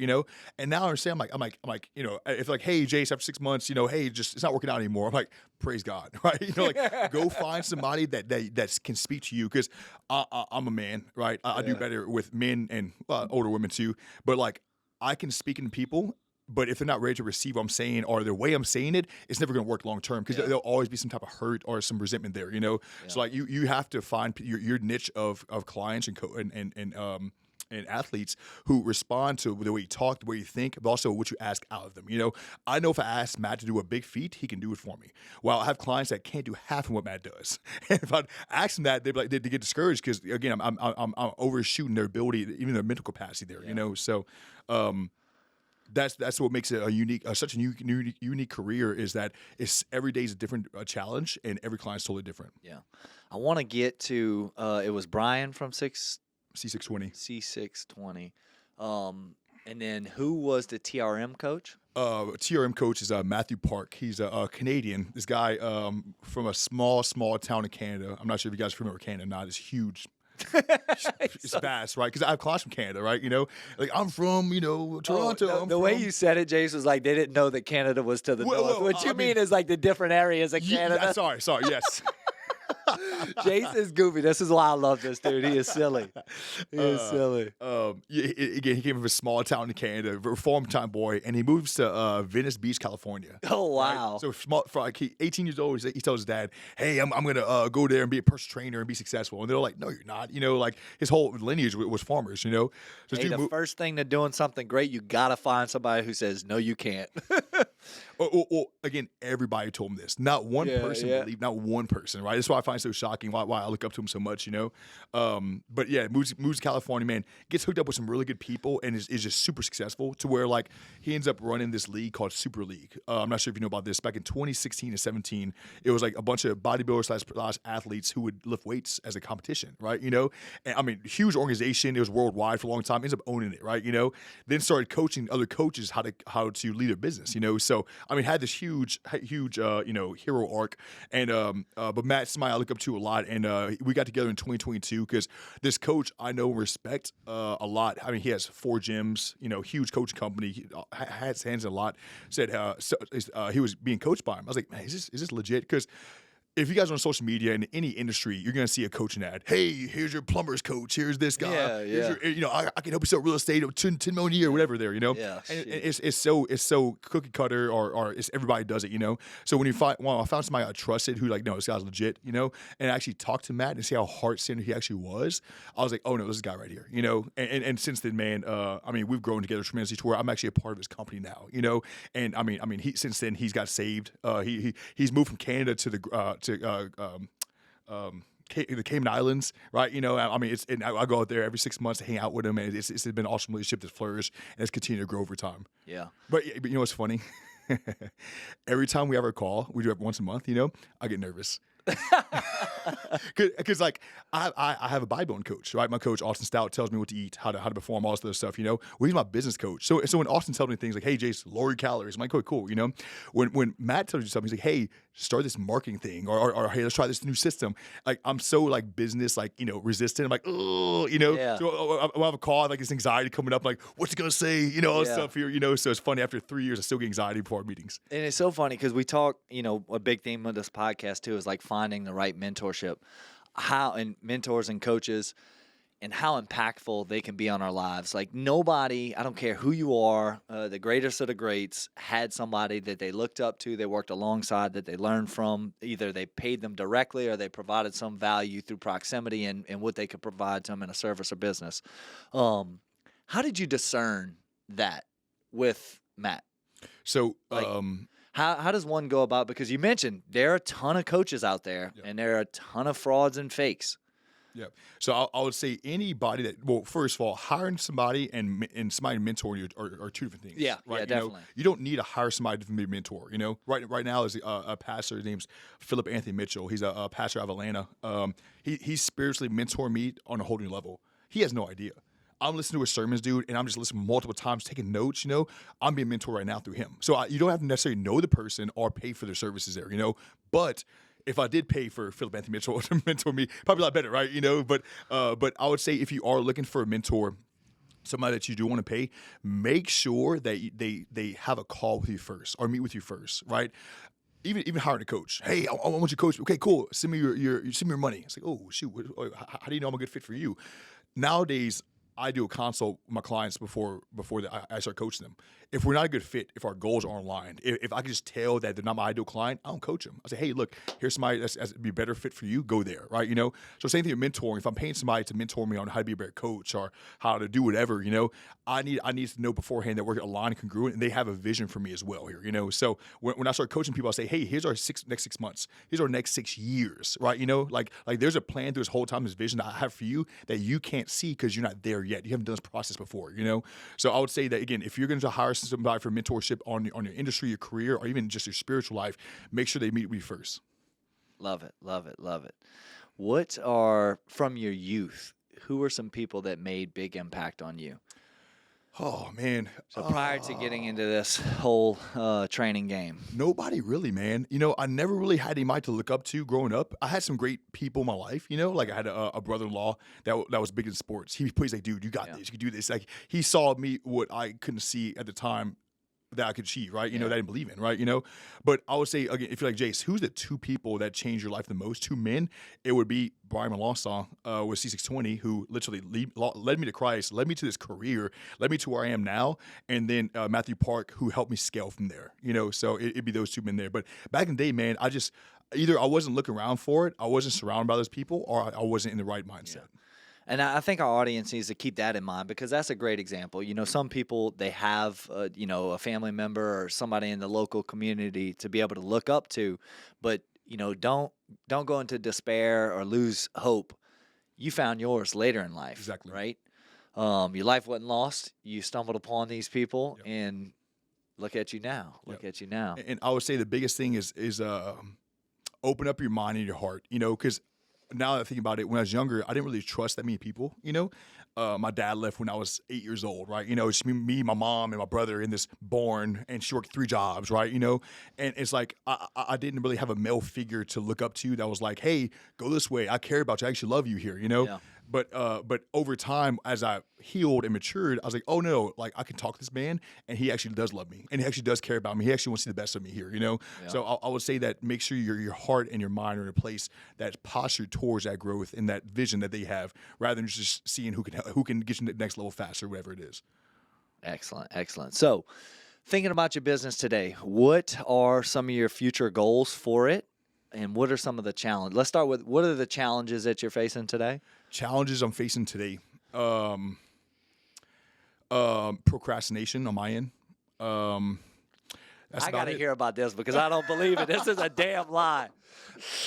And now I understand. I'm like, if like, hey, Jace, after 6 months, hey, it's not working out anymore. I'm like, praise God, right? Go find somebody that can speak to you, because I'm a man, right? I do better with men and older women too, but like, I can speak to people, but if they're not ready to receive what I'm saying, or the way I'm saying it, it's never going to work long term, because there'll always be some type of hurt or some resentment there, So like you have to find your niche of clients and athletes who respond to the way you talk, the way you think, but also what you ask out of them. I know if I ask Matt to do a big feat, he can do it for me. Well, I have clients that can't do half of what Matt does. And if I ask them that, they get discouraged, because again, I'm overshooting their ability, even their mental capacity there. So. That's what makes it a unique, such a unique career, is that it's every day is a different challenge, and every client's totally different. Yeah, I want to get to. It was Brian from C620. C620, and then who was the TRM coach? TRM coach is Matthew Pearce. He's a Canadian. This guy from a small town in Canada. I'm not sure if you guys are familiar with Canada or not. It's huge. It's fast, right? Because I have clients from Canada, right? Like I'm from, Toronto. The way you said it, Jace, was like they didn't know that Canada was to the north. What you mean is like the different areas of Canada. Yeah, sorry, yes. Jace is goofy. This is why I love this dude. He is silly. Again, he came from a small town in Canada, a farm-time boy, and he moves to Venice Beach, California. Oh, wow. Right? So small, for like 18 years old, he tells his dad, "Hey, I'm gonna go there and be a personal trainer and be successful." And they're like, "No, you're not." Like his whole lineage was farmers. So the first thing to doing something great, you gotta find somebody who says, "No, you can't." Again, everybody told him this. Not one person believed. Not one person. Right. That's why I find it so shocking. Why I look up to him so much. But yeah, moves to California. Man, gets hooked up with some really good people and is just super successful to where like he ends up running this league called Super League. I'm not sure if you know about this. Back in 2016 and 17, it was like a bunch of bodybuilders / athletes who would lift weights as a competition. Right. And I mean, huge organization. It was worldwide for a long time. Ends up owning it. Right. Then started coaching other coaches how to lead a business. So I mean, had this huge hero arc, and but Matt somebody I look up to a lot, and we got together in 2022 because this coach I know and respect a lot. I mean, he has 4 gyms, huge coaching company, he had his hands in a lot. Said he was being coached by him. I was like, man, is this legit? Because if you guys are on social media in any industry, you're going to see a coaching ad. Hey, here's your plumber's coach. Here's this guy. Yeah. I can help you sell real estate of 10 million a year, whatever there, Yeah, and it's so cookie cutter or it's everybody does it, So when I found somebody I trusted who like, no, this guy's legit, and I actually talked to Matt and see how heart-centered he actually was, I was like, oh no, this is the guy right here, And since then, man, I mean, we've grown together tremendously to where I'm actually a part of his company now, And I mean, since then he's got saved. He's moved from Canada to the Cayman Islands, right? I mean, I go out there every 6 months to hang out with him, and it's been an awesome relationship that's flourished and it's continued to grow over time. Yeah. But you know what's funny? Every time we have a call, we do it once a month, I get nervous. Because like I have a bodybuilding coach, right? My coach Austin Stout tells me what to eat, how to perform, all this other stuff. Well, he's my business coach. So when Austin tells me things like, "Hey, Jace, lower your calories," I'm like, "Cool." When Matt tells you something, he's like, "Hey, start this marketing thing," or "Hey, let's try this new system." Like I'm so like business resistant. I'm like, oh, Yeah. So I'll have a call, like this anxiety coming up, like what's he gonna say, all this stuff here, So it's funny. After 3 years, I still get anxiety before our meetings. And it's so funny because we talk, a big theme of this podcast too is like finding the right mentorship, and mentors and coaches, and how impactful they can be on our lives. Like nobody, I don't care who you are, the greatest of the greats had somebody that they looked up to, they worked alongside, that they learned from. Either they paid them directly or they provided some value through proximity and what they could provide to them in a service or business. How did you discern that with Matt? So, how does one go about? Because you mentioned there are a ton of coaches out there, and there are a ton of frauds and fakes. Yeah. So I would say anybody that, well, first of all, hiring somebody and somebody mentoring you are two different things. Yeah, right? Yeah, definitely. You don't need to hire somebody to be a mentor. Right now is a pastor. His name's Philip Anthony Mitchell. He's a pastor out of Atlanta. He's spiritually mentoring me on a whole new level. He has no idea. I'm listening to his sermons, dude, and I'm just listening multiple times, taking notes, I'm being mentored right now through him. So you don't have to necessarily know the person or pay for their services there, But if I did pay for Philip Anthony Mitchell to mentor me, probably a lot better, right? But I would say if you are looking for a mentor, somebody that you do want to pay, make sure that they have a call with you first or meet with you first, right? Even hiring a coach. Hey, I want you to coach. Okay, cool. Send me your money. It's like, oh shoot, how do you know I'm a good fit for you? Nowadays, I do a consult with my clients before I start coaching them. If we're not a good fit, if our goals aren't aligned, if I can just tell that they're not my ideal client, I don't coach them. I say, hey, look, here's somebody that's be a better fit for you. Go there, right? So same thing with mentoring. If I'm paying somebody to mentor me on how to be a better coach or how to do whatever, I need to know beforehand that we're aligned and congruent, and they have a vision for me as well here. So when I start coaching people, I say, hey, here's our next 6 months. Here's our next 6 years, right? Like there's a plan through this whole time, this vision that I have for you that you can't see because you're not there yet. You haven't done this process before, So I would say that, again, if you're going to hire somebody for mentorship on your industry, your career, or even just your spiritual life, make sure they meet with you first. Love it, love it, love it. What are, from your youth, who are some people that made big impact on you? Oh man. So prior to getting into this whole training game, Nobody really, man. I never really had anybody to look up to growing up. I had some great people in my life, like I had a brother-in-law that was big in sports. He's like, dude, you got this, you can do this. Like he saw me what I couldn't see at the time that I could achieve, right? That I didn't believe in, right? But I would say, again, if you're like, Jace, who's the two people that changed your life the most? Two men, it would be Brian Malonsaw with C620, who literally led me to Christ, led me to this career, led me to where I am now, and then Matthew Park, who helped me scale from there, So it'd be those two men there. But back in the day, man, either I wasn't looking around for it, I wasn't surrounded by those people, or I wasn't in the right mindset. Yeah. And I think our audience needs to keep that in mind because that's a great example. Some people, they have, a family member or somebody in the local community to be able to look up to, but, don't go into despair or lose hope. You found yours later in life. Exactly. Right? Your life wasn't lost. You stumbled upon these people and look at you now. Look at you now. And I would say the biggest thing is open up your mind and your heart, because now that I think about it, when I was younger, I didn't really trust that many people, My dad left when I was 8 years old, right? It's me, my mom, and my brother in this barn, and she worked 3 jobs, right? And it's like I didn't really have a male figure to look up to that was like, hey, go this way. I care about you. I actually love you here, Yeah. But over time, as I healed and matured, I was like, oh no, like I can talk to this man, and he actually does love me, and he actually does care about me. He actually wants to see the best of me here, Yeah. So I would say that make sure your heart and your mind are in a place that's postured towards that growth and that vision that they have, rather than just seeing who can get you to the next level faster, whatever it is. Excellent. So, thinking about your business today, what are some of your future goals for it? And what are some of the challenges? Let's start with, what are the challenges that you're facing today? Challenges I'm facing today. Procrastination on my end. I got to hear about this because I don't believe it. This is a damn lie.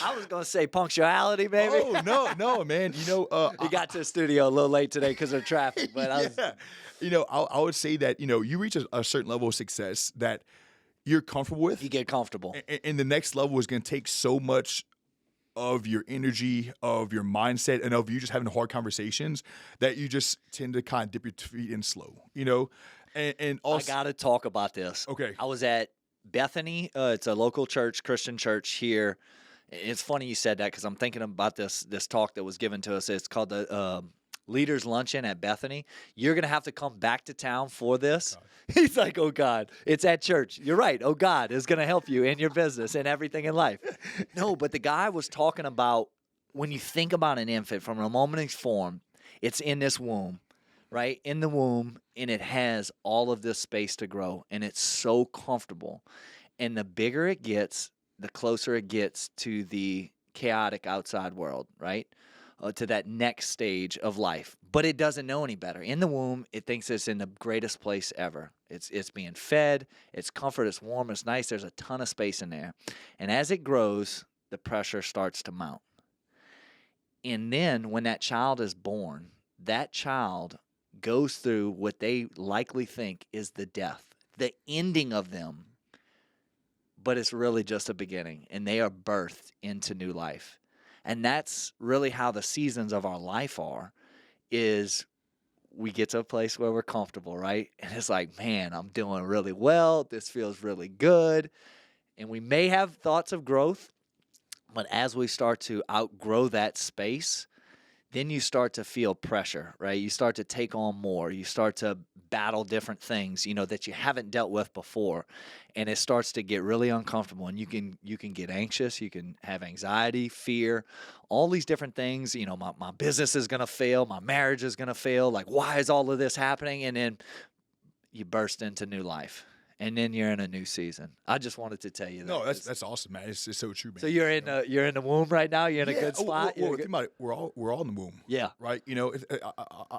I was going to say punctuality, maybe. Oh, no, man. You got to the studio a little late today because of traffic. But I would say that, you reach a certain level of success that you're comfortable with. You get comfortable. And the next level is going to take so much of your energy, of your mindset, and of you just having hard conversations that you just tend to kind of dip your feet in slow, And also, I got to talk about this. Okay. I was at Bethany. It's a local church, Christian church here. It's funny you said that because I'm thinking about this talk that was given to us. It's called the Leaders Luncheon at Bethany. You're going to have to come back to town for this. God. He's like, oh, God, it's at church. You're right. Oh, God is going to help you in your business and everything in life. No, but the guy was talking about when you think about an infant from the moment it's formed, it's in this womb, right? In the womb, and it has all of this space to grow, and it's so comfortable. And the bigger it gets, the closer it gets to the chaotic outside world, right? To that next stage of life. But it doesn't know any better. In the womb, it thinks it's in the greatest place ever. It's being fed, it's comfort, it's warm, it's nice. There's a ton of space in there. And as it grows, the pressure starts to mount. And then when that child is born, that child goes through what they likely think is the death, the ending of them. But it's really just a beginning, and they are birthed into new life. And that's really how the seasons of our life are, is we get to a place where we're comfortable, right? And it's like, man, I'm doing really well. This feels really good. And we may have thoughts of growth, but as we start to outgrow that space, then you start to feel pressure, right? You start to take on more. You start to battle different things, that you haven't dealt with before. And it starts to get really uncomfortable. And you can get anxious. You can have anxiety, fear, all these different things. My business is going to fail. My marriage is going to fail. Like, why is all of this happening? And then you burst into new life. And then you're in a new season. I just wanted to tell you that. No, that's awesome, man. It's so true, man. So you're in the womb right now. You're in a good spot. Think about it. We're all in the womb. Yeah. Right.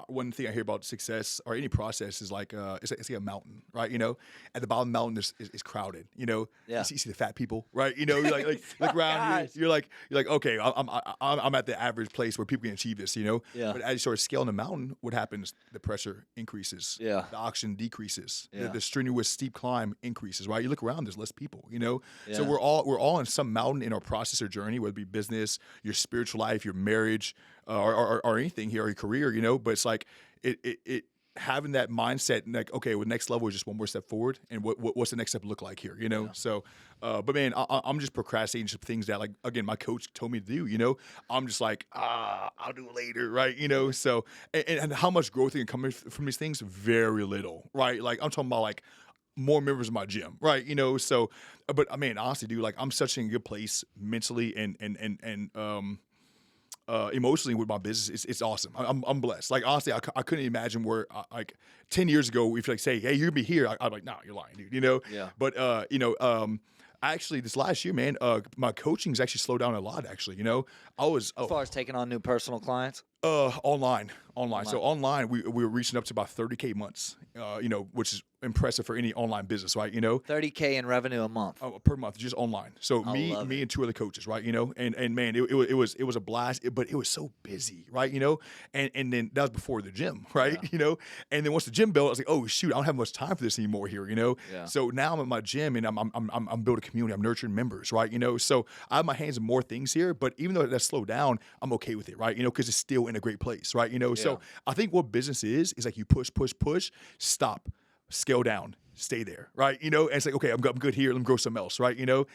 One thing I hear about success or any process is like it's like a mountain, right? At the bottom of the mountain is crowded. Yeah. You see the fat people, right? You're like look around. You're like okay, I'm at the average place where people can achieve this. Yeah. But as you start scaling the mountain, what happens? The pressure increases. Yeah. The oxygen decreases. Yeah. The strenuous steep climb increases, right? You look around, there's less people, Yeah. So we're all on some mountain in our process or journey, whether it be business, your spiritual life, your marriage, or anything here, or your career, But it's like having that mindset, like, okay, well, next level is just one more step forward, and what's the next step look like here, you know? Yeah. So, but man, I'm just procrastinating some things that, like, again, my coach told me to do, you know? I'm just like, I'll do it later, right? You know? So, and how much growth can come from these things? Very little, right? Like, I'm talking about, like, more members of my gym, right? You know, so, but I mean, honestly, dude, like, I'm such in a good place mentally and emotionally with my business. It's awesome. I'm blessed. Like, honestly, I couldn't imagine where, like, 10 years ago, if, like, say, hey, you're gonna be here, I'm like, no, you're lying, dude, you know? Yeah. But, actually, this last year, man, my coaching's actually slowed down a lot, actually, you know? As far as taking on new personal clients? Online. So online, we were reaching up to about 30K months, you know, which is impressive for any online business, right? You know, 30K in revenue a month. per month, just online. So me and two other coaches, right? You know, and man, it was a blast, but it was so busy, right? You know, and then that was before the gym, right? Yeah. You know, and then once the gym built, I was like, oh shoot, I don't have much time for this anymore here, you know. Yeah. So now I'm at my gym and I'm building a community, I'm nurturing members, right? You know, so I have my hands in more things here, but even though that's slowed down, I'm okay with it, right? You know, because it's still in a great place, right? You know, so I think what business is like you push, stop, scale down, stay there, right? You know, and it's like, okay, I'm good here. Let me grow something else, right? You know,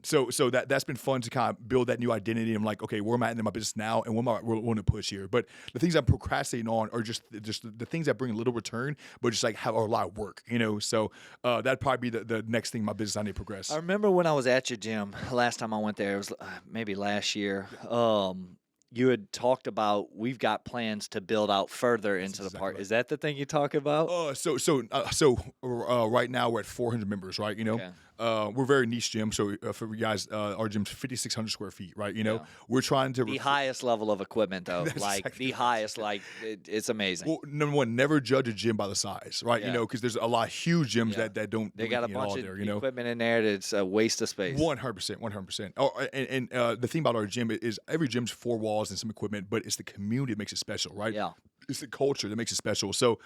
so that's been fun to kind of build that new identity. I'm like, okay, where am I in my business now, and what am I willing to push here? But the things I'm procrastinating on are just the things that bring a little return, but just like have a lot of work, you know. So that'd probably be the next thing in my business I need to progress. I remember when I was at your gym last time I went there. It was maybe last year. You had talked about we've got plans to build out further into the park. Right. Is that the thing you talk about? So right now we're at 400 members, right? You know, we're a very niche gym. So for you guys, our gym's 5,600 square feet, right? You know, we're trying to the highest level of equipment, though, like exactly the highest, like it's amazing. Well, number one, never judge a gym by the size, right? You know, because there's a lot of huge gyms that don't. They got a bunch of there, you know? equipment in there that's a waste of space. 100%. Oh, and the thing about our gym is every gym's 4 walls and some equipment, but it's the community that makes it special, right? Yeah, it's the culture that makes it special. So.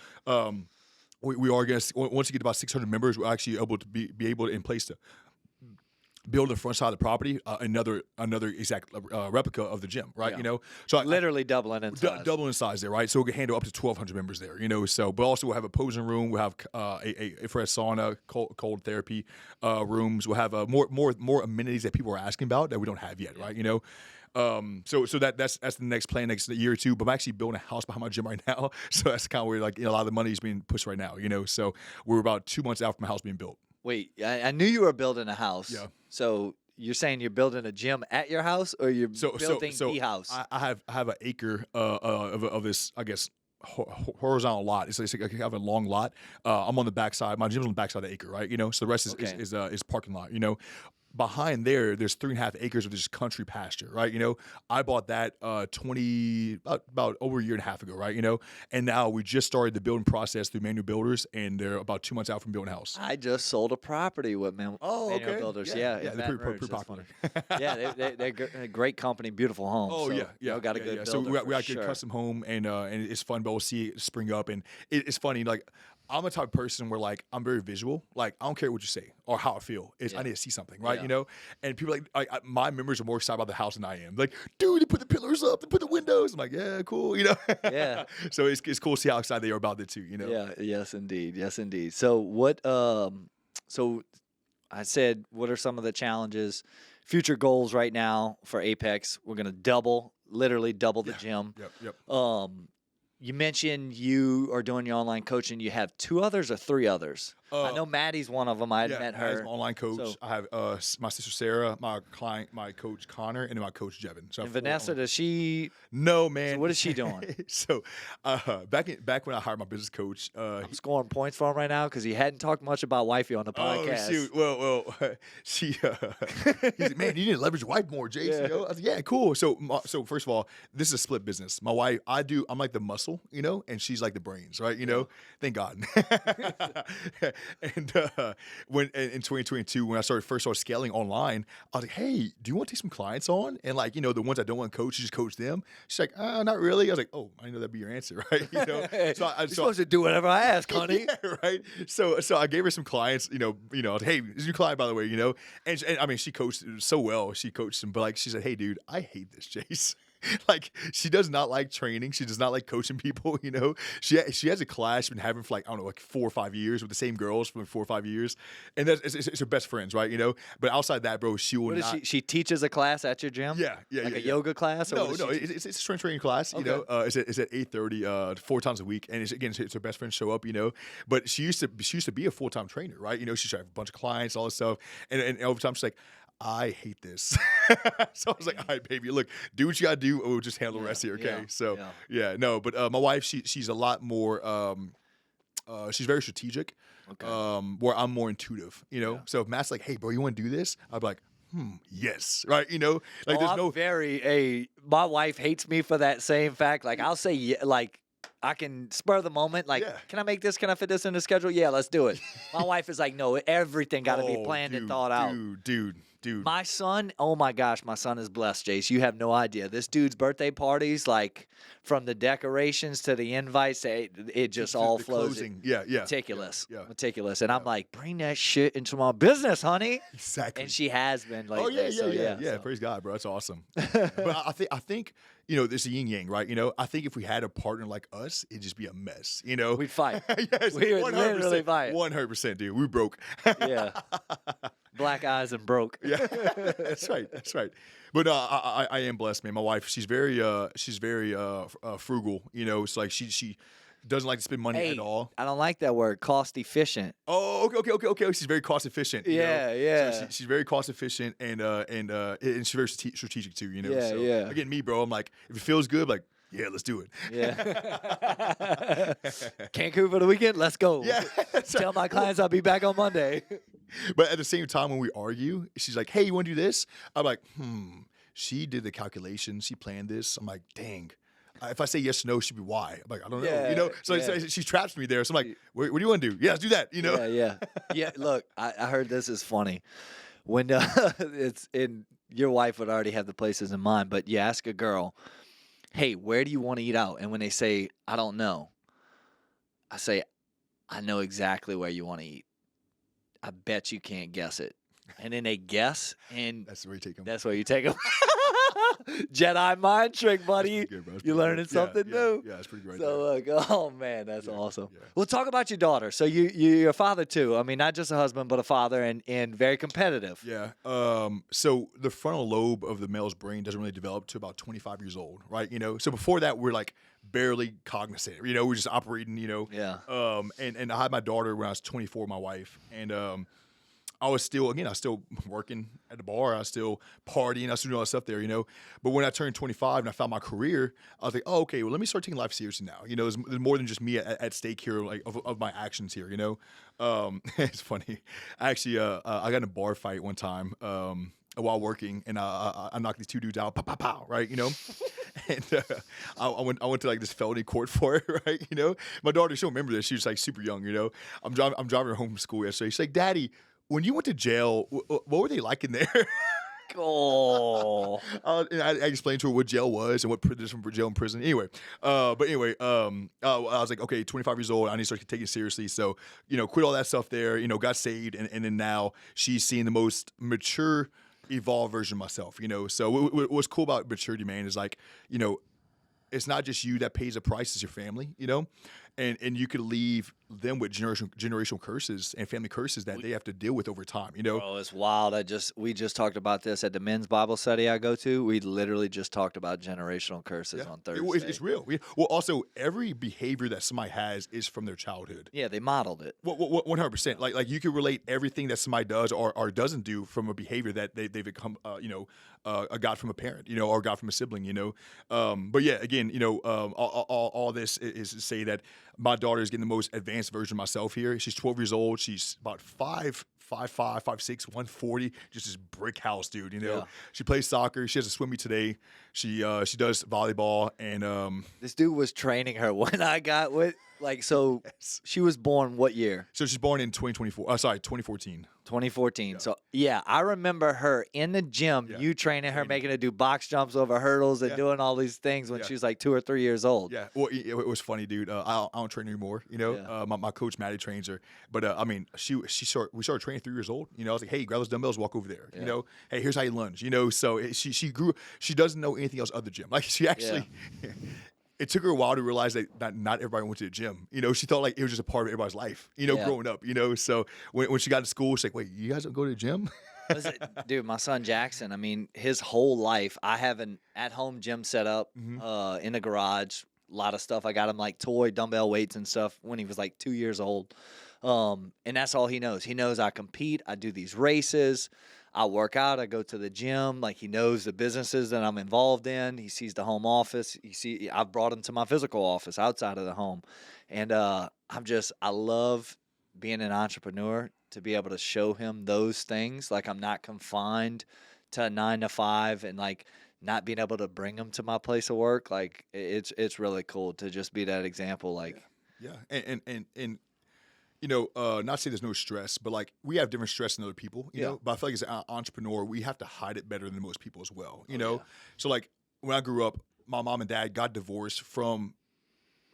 We are going to, once you get about 600 members, we're actually able to be able to in place to build the front side of the property, another exact replica of the gym, right? Yeah. You know, so literally doubling in size. Doubling in size there, right? So we can handle up to 1,200 members there, you know. So, but also we'll have a posing room, we'll have a infrared sauna, cold therapy rooms. We'll have more amenities that people are asking about that we don't have yet, right? You know. So that's the next plan next year or two. But I'm actually building a house behind my gym right now, so that's kind of where, like, you know, a lot of the money is being pushed right now. You know, so we're about 2 months out from my house being built. Wait, I knew you were building a house. Yeah. So you're saying you're building a gym at your house, or you're building the house? I have an acre of this, I guess, horizontal lot. It's like I have a long lot. I'm on the backside. My gym's on the backside of the acre, right? You know, so the rest is parking lot. You know. Behind there's 3.5 acres of just country pasture, right? You know, I bought that about over a year and a half ago, right? You know, and now we just started the building process through Manual Builders, and they're about 2 months out from building a house. I just sold a property with Manual Builders. Yeah, they're pretty popular. Yeah, they're a great company, beautiful homes. Oh, so, yeah, got a good builder. So we got a good custom home, and it's fun, but we'll see it spring up, and it's funny, like. I'm a type of person where, like, I'm very visual. Like, I don't care what you say or how I feel. I need to see something, right? Yeah. You know? And people my members are more excited about the house than I am. Like, dude, they put the pillars up, they put the windows. I'm like, yeah, cool, you know? Yeah. So it's cool to see how excited they are about it too, you know? Yeah, yes, indeed. So what, so I said, what are some of the challenges, future goals right now for Apex? We're going to literally double the gym. Yep. You mentioned you are doing your online coaching. You have 2 others or 3 others? I know Maddie's one of them. I met her. Maddie's my online coach. So, I have my sister Sarah, my client, my coach Connor, and then my coach Jevin. So and Vanessa, does she? No, man. So what is she doing? So back when I hired my business coach, I'm scoring points for him right now because he hadn't talked much about wifey on the podcast. Oh shoot! Well, she. He's like, man, you need to leverage your wife more, Jace. Yeah. You know? I was like, yeah, cool. So first of all, this is a split business. My wife, I'm like the muscle, you know, and she's like the brains, right? You know, thank God. And when in 2022, when I first started scaling online, I was like, "Hey, do you want to take some clients on?" And, like, you know, the ones I don't want to coach, you just coach them. She's like, "Not really." I was like, "Oh, I know that'd be your answer, right?" You know, you're supposed to do whatever I ask, honey. Yeah, right. So I gave her some clients. You know, hey, this is your client, by the way. You know, and I mean, she coached so well. She coached him, but, like, she said, "Hey, dude, I hate this, Jace." Like, she does not like training. She does not like coaching people, you know. She has a class she's been having for like, I don't know, like 4 or 5 years with the same girls for like 4 or 5 years. And it's her best friends, right? You know? But outside that, bro, she will What is not. she teaches a class at your gym? Yeah. Like a yoga class? Or No, what no, does she it's a strength training class, you know. It's at 8:30, 4 times a week. And it's her best friends show up, you know. But she used to be a full-time trainer, right? You know, she used to have a bunch of clients, all this stuff. And over time, she's like, I hate this. So I was like, all right, baby, look, do what you gotta do, or we'll just handle the rest here, okay? No, but my wife, she's a lot more, she's very strategic, where I'm more intuitive, you know? So if Matt's like, hey, bro, you wanna do this? I'd be like, yes, right? You know? Like, my wife hates me for that same fact. Like, I'll say, like, I can spur the moment. Like, can I make this? Can I fit this in the schedule? Yeah, let's do it. My wife is like, no, everything got to be planned and thought out. Dude. My son, oh my gosh, my son is blessed, Jace. You have no idea. This dude's birthday parties, like from the decorations to the invites, it just all flows. Closing. Yeah. Meticulous. And I'm like, bring that shit into my business, honey. Exactly. And she has been like, yeah. Praise God, bro. That's awesome. But I think, you know, there's a yin yang, right? You know, I think if we had a partner like us, it'd just be a mess. You know, we'd fight. Yes, we would literally fight. 100%, dude. We broke. Yeah. Black eyes and broke. Yeah, that's right. But I am blessed, man. My wife, she's very frugal. You know, it's like she doesn't like to spend money at all. I don't like that word, cost efficient. Oh, okay. She's very cost efficient. Yeah. So she's very cost efficient and she's very strategic too. You know. Yeah. Again, me, bro. I'm like, if it feels good, like, yeah, let's do it. Yeah. Cancun for the weekend? Let's go. Yeah. Tell my clients I'll be back on Monday. But at the same time, when we argue, she's like, hey, you want to do this? I'm like, she did the calculation. She planned this. I'm like, dang. If I say yes or no, she'd be why. I'm like, I don't know. You know? So she traps me there. So I'm like, what do you want to do? Yeah, let's do that. You know? Yeah, look, I heard this is funny. When it's in, your wife would already have the places in mind, but you ask a girl, hey, where do you want to eat out? And when they say, I don't know, I say, I know exactly where you want to eat. I bet you can't guess it. And then they guess, and that's where you take them. That's where you take them. Jedi mind trick, buddy. You're learning something new. Yeah, that's pretty great. So look, oh man, that's awesome. Yeah. Well, talk about your daughter. So you're a father too. I mean, not just a husband, but a father, and very competitive. Yeah. So the frontal lobe of the male's brain doesn't really develop to about 25 years old, right? You know. So before that, we're like barely cognizant. You know, we're just operating. You know. Yeah. And I had my daughter when I was 24, my wife, and I was still working at the bar. I was still partying. I was doing all that stuff there, you know. But when I turned 25 and I found my career, I was like, oh, okay, well, let me start taking life seriously now. You know, there's more than just me at stake here, like of my actions here, you know. It's funny. I actually, I got in a bar fight one time while working, and I knocked these two dudes out, pow, pow, pow, right, you know. And I went to like this felony court for it, right, you know. My daughter, she'll remember this. She was like super young, you know. I'm driving her home from school yesterday. She's like, Daddy, when you went to jail, what were they like in there? Oh. And I explained to her what jail was and what difference from jail and prison. Anyway, I was like, okay, 25 years old. I need to start taking it seriously. So, you know, quit all that stuff there, you know, got saved. And then now she's seeing the most mature, evolved version of myself, you know. So what's cool about maturity, man, is like, you know, it's not just you that pays the price, it's your family, you know. And you could leave them with generational curses and family curses that they have to deal with over time, you know? Oh, it's wild. We just talked about this at the men's Bible study I go to. We literally just talked about generational curses on Thursday. It's real. Well, also, every behavior that somebody has is from their childhood. Yeah, they modeled it. 100%. Like you can relate everything that somebody does or doesn't do from a behavior that they've become, a God from a parent, you know, or God from a sibling, you know? But yeah, again, you know, all this is to say that my daughter is getting the most advanced version of myself here. She's 12 years old. She's about 5'5", 5'6", 140. Just this brick house, dude. You know, Yeah. She plays soccer. She has to swim meet today. She does volleyball, and This dude was training her when I got with, like, so yes. she was born what year? So she's born in 2014. 2014. Yeah. So, yeah, I remember her in the gym, you training her, making her do box jumps over hurdles and doing all these things when she was like 2 or 3 years old. Yeah, well, it was funny, dude. I don't train anymore, you know. My coach, Maddie, trains her. But, I mean, we started training 23 years old. You know, I was like, hey, grab those dumbbells, walk over there. Yeah. You know, hey, here's how you lunge. You know, so she grew. She doesn't know anything else other than gym. Like she actually. Yeah. It took her a while to realize that not everybody went to the gym. You know, she thought like it was just a part of everybody's life, you know, growing up, you know. So when she got to school, she's like, wait, you guys don't go to the gym? Dude, my son Jackson, I mean, his whole life, I have an at-home gym set up in the garage. A lot of stuff. I got him like toy dumbbell weights and stuff when he was like 2 years old. And that's all he knows. He knows I compete. I do these races. I work out. I go to the gym. Like, he knows the businesses that I'm involved in. He sees the home office. I've brought him to my physical office outside of the home. And I love being an entrepreneur, to be able to show him those things. Like, I'm not confined to a 9 to 5 and like not being able to bring him to my place of work. Like, it's really cool to just be that example. Like, yeah. And you know, not to say there's no stress, but like we have different stress than other people, you know. But I feel like as an entrepreneur, we have to hide it better than most people as well, you know. Yeah. So like when I grew up, my mom and dad got divorced from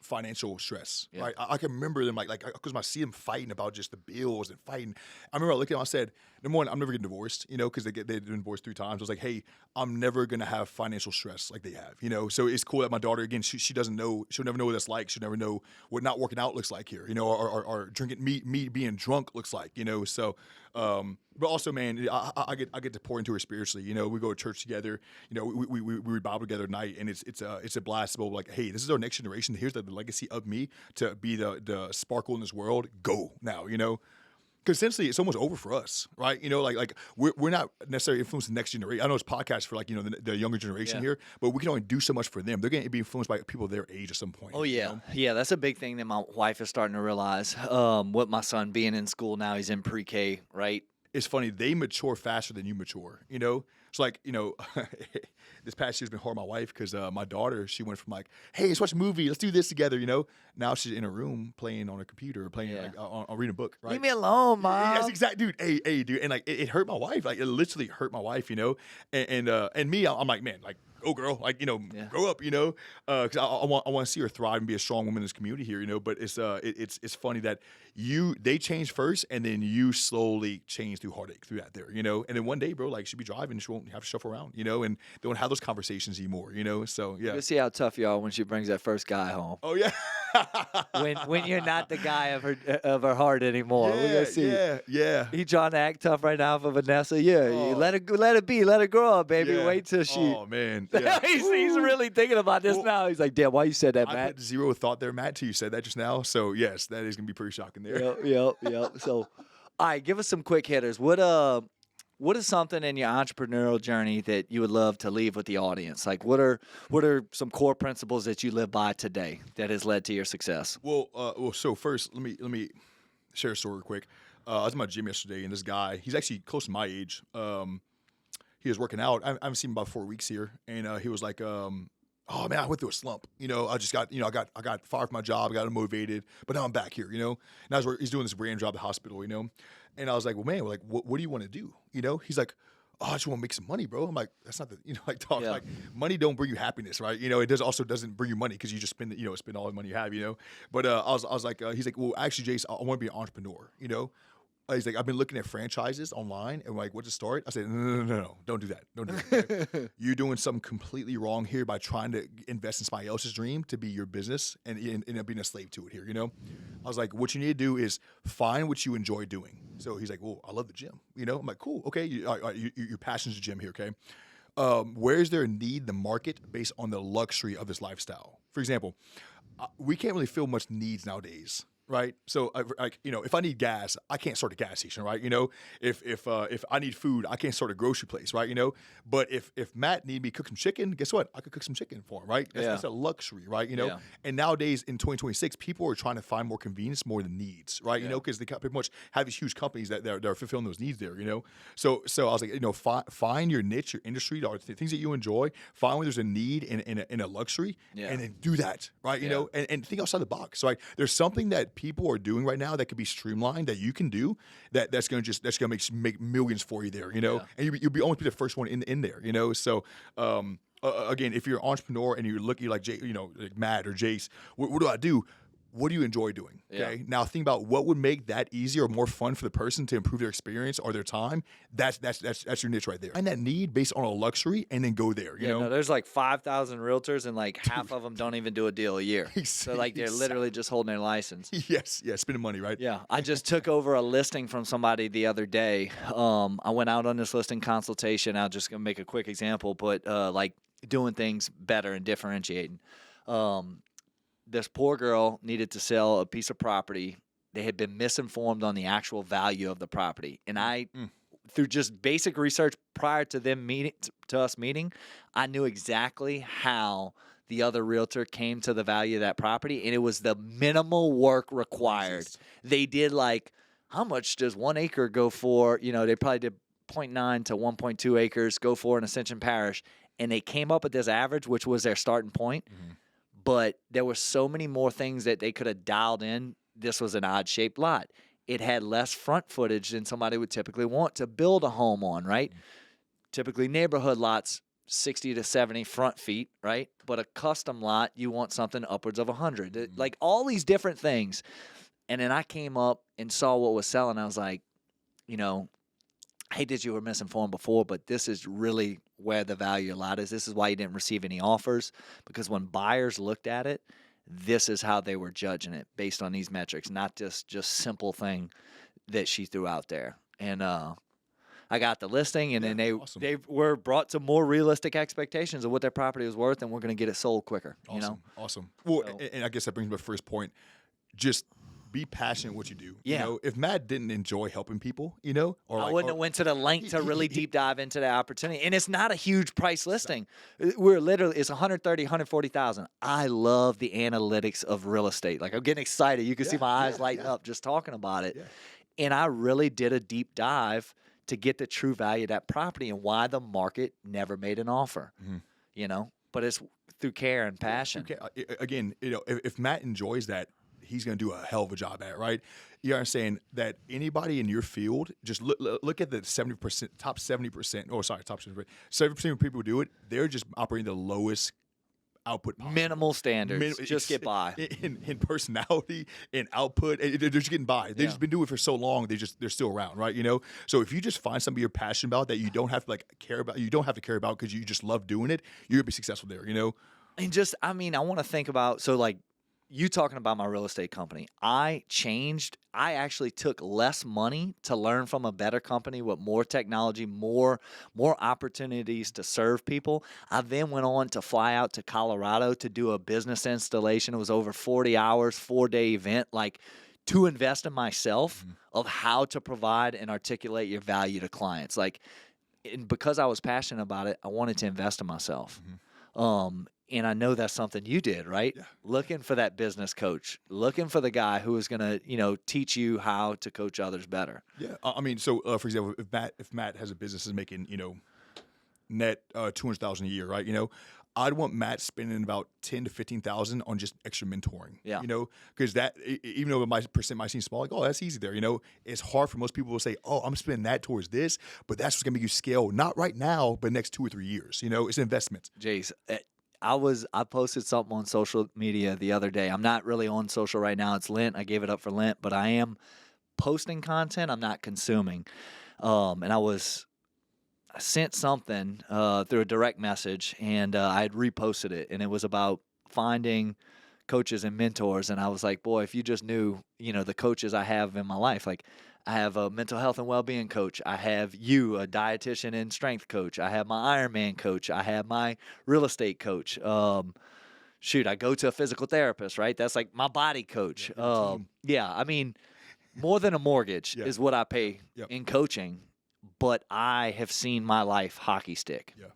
financial stress, right? I can remember them like because I see them fighting about just the bills and fighting. I remember I looked at them, I said, number one, I'm never getting divorced, you know, because they've been divorced 3 times. I was like, hey, I'm never gonna have financial stress like they have, you know. So it's cool that my daughter, again, she doesn't know, she'll never know what that's like. She'll never know what not working out looks like here, you know, or drinking me being drunk looks like, you know. So but also, man, I get to pour into her spiritually. You know, we go to church together. You know, we read Bible together at night, and it's a blast. About like, hey, this is our next generation. Here's the legacy of me to be the sparkle in this world. Go now, you know. Because essentially, it's almost over for us, right? You know, like we're not necessarily influencing the next generation. I know it's podcasts for like, you know, the younger generation here, but we can only do so much for them. They're going to be influenced by people their age at some point. Oh yeah, you know? Yeah. That's a big thing that my wife is starting to realize. With my son being in school now, he's in pre-K, right? It's funny, they mature faster than you mature, you know? It's like, you know, this past year's been hard on my wife because my daughter, she went from like, hey, let's watch a movie, let's do this together, you know? Now she's in a room playing on a computer, playing like, on reading a book, right? Leave me alone, Mom. Yes, exactly, dude. Hey, dude. And like, it hurt my wife. Like, it literally hurt my wife, you know? And me, I'm like, man, like, oh, girl, like, you know, grow up, you know? Because I want to see her thrive and be a strong woman in this community here, you know? But it's funny that they change first, and then you slowly change through heartache through that there, you know? And then one day, bro, like, she'll be driving, she won't have to shuffle around, you know? And they won't have those conversations anymore, you know? So, yeah. You'll see how tough you are when she brings that first guy home. Oh, yeah. when you're not the guy of her heart anymore. We're gonna see. Yeah. He trying to act tough right now for Vanessa. Yeah, let it be, let her grow up, baby. Yeah. Wait till she. Oh man, yeah. he's really thinking about this now. He's like, damn, why you said that, Matt? I put zero thought there, Matt, till you said that just now. So yes, that is gonna be pretty shocking there. Yep. So, all right, give us some quick hitters. What is something in your entrepreneurial journey that you would love to leave with the audience? Like, what are some core principles that you live by today that has led to your success? Well, so first, let me share a story real quick. I was in my gym yesterday, and this guy, he's actually close to my age. He was working out. I haven't seen him about 4 weeks here, and he was like, "Oh man, I went through a slump. You know, I just got, you know, I got fired from my job, I got unmotivated, but now I'm back here. You know, and he's doing this brand job at the hospital. You know, and I was like, well, man, like, what do you want to do? You know, he's like, oh, I just want to make some money, bro. I'm like, that's not the, you know, like talk like money don't bring you happiness, right? You know, it doesn't bring you money because you just spend all the money you have, you know. But I was like, he's like, well, actually, Jace, I want to be an entrepreneur, you know. He's like, I've been looking at franchises online and like, what to start? I said, no, don't do that. Don't do that. Right? You're doing something completely wrong here by trying to invest in somebody else's dream to be your business and end up being a slave to it here, you know? I was like, what you need to do is find what you enjoy doing. So he's like, well, I love the gym, you know? I'm like, cool, okay, your passion's the gym here, okay? Where is there a need in the market based on the luxury of this lifestyle? For example, we can't really feel much needs nowadays. Right. So, like, you know, if I need gas, I can't start a gas station. Right. You know, if I need food, I can't start a grocery place. Right. You know, but if Matt need me to cook some chicken, guess what? I could cook some chicken for him. Right. That's a luxury. Right. You know, and nowadays in 2026, people are trying to find more convenience more than needs. Right. You know, because they pretty much have these huge companies that are fulfilling those needs there. You know, so I was like, you know, find your niche, your industry, the things that you enjoy. Find where there's a need in a luxury, and then do that. Right. You know, and think outside the box. Right. There's something that people are doing right now that could be streamlined that you can do that's going to make millions for you there, you know, and you'll be almost be the first one in there, you know. So again, if you're an entrepreneur and you're looking like like Matt or Jace, what do I do? what do you enjoy doing? Okay. Yeah. Now think about what would make that easier or more fun for the person to improve their experience or their time. That's your niche right there. Find that need based on a luxury and then go there. You know, no, there's like 5,000 realtors and like half of them don't even do a deal a year. So like they're literally just holding their license. Yes, spending money, right? Yeah, I just took over a listing from somebody the other day. I went out on this listing consultation. I'll just gonna make a quick example, but like doing things better and differentiating. This poor girl needed to sell a piece of property. They had been misinformed on the actual value of the property. And I, through just basic research prior to them us meeting, I knew exactly how the other realtor came to the value of that property. And it was the minimal work required. Jesus. They did like, how much does 1 acre go for? You know, they probably did 0.9 to 1.2 acres go for in Ascension Parish. And they came up with this average, which was their starting point. Mm-hmm. But there were so many more things that they could have dialed in. This was an odd-shaped lot. It had less front footage than somebody would typically want to build a home on, right? Mm-hmm. Typically, neighborhood lots, 60 to 70 front feet, right? But a custom lot, you want something upwards of 100. Mm-hmm. Like all these different things. And then I came up and saw what was selling. I was like, you know, I hate that you were misinformed before, but this is really where the value of your lot is. This is why you didn't receive any offers, because when buyers looked at it, this is how they were judging it based on these metrics, not just simple thing that she threw out there. And I got the listing, and then they were brought to more realistic expectations of what their property was worth, and we're going to get it sold quicker. Awesome. You know? Awesome. Well, and I guess that brings me to my first point. Just be passionate what you do. Yeah. You know, if Matt didn't enjoy helping people, you know, or I wouldn't have went to the length to really deep dive into the opportunity. And it's not a huge price listing. We're literally, it's 130, 140,000. I love the analytics of real estate. Like I'm getting excited. You can see my eyes lighting up just talking about it. Yeah. And I really did a deep dive to get the true value of that property and why the market never made an offer, you know, but it's through care and passion. Again, you know, if Matt enjoys that, he's going to do a hell of a job at it, right? You understand that anybody in your field, just look at the 70%, top 70%, top 70% of people who do it, they're just operating the lowest output possible. Minimal standards, just get by. In personality, in output, they're just getting by. They've just been doing it for so long, they're still around, right? You know? So if you just find something you're passionate about that you don't have to care about because you just love doing it, you're going to be successful there, you know? And just, I mean, I want to think about, so like, you talking about my real estate company, I actually took less money to learn from a better company with more technology, more opportunities to serve people. I then went on to fly out to Colorado to do a business installation. It was over 40 hours, 4-day event, like to invest in myself of how to provide and articulate your value to clients. Like, and because I was passionate about it, I wanted to invest in myself. And I know that's something you did, right? Yeah. Looking for that business coach, looking for the guy who is going to, you know, teach you how to coach others better. Yeah. I mean, so for example, if Matt has a business is making, you know, net $200,000 a year, right? You know, I'd want Matt spending about $10,000 to $15,000 on just extra mentoring. Yeah. You know, because that, even though my percent might seem small, like, oh, that's easy there. You know, it's hard for most people to say, oh, I'm spending that towards this, but that's what's going to make you scale, not right now, but next 2 or 3 years. You know, it's an investment. Jace, I posted something on social media the other day. I'm not really on social right now. It's Lent. I gave it up for Lent, but I am posting content. I'm not consuming. And I sent something through a direct message, and I had reposted it, and it was about finding coaches and mentors. And I was like, boy, if you just knew, you know, the coaches I have in my life, like I have a mental health and well-being coach. I have you, a dietitian and strength coach. I have my Ironman coach. I have my real estate coach. I go to a physical therapist, right? That's like my body coach. I mean, more than a mortgage is what I pay in coaching, but I have seen my life hockey stick. Yeah.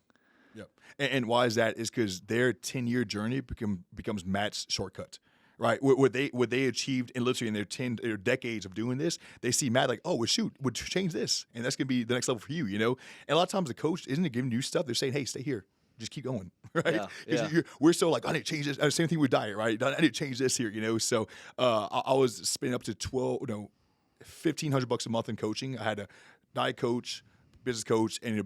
And why is that? Is because their 10-year journey becomes Matt's shortcut. Right, what they achieved in literally in their decades of doing this, they see Matt like, oh, well, shoot, would change this, and that's gonna be the next level for you, you know. And a lot of times the coach isn't giving you stuff; they're saying, hey, stay here, just keep going, right? We're so like, I need to change this. Same thing with diet, right? I need to change this here, you know. So I was spending up to $1,500 a month in coaching. I had a diet coach, business coach, and a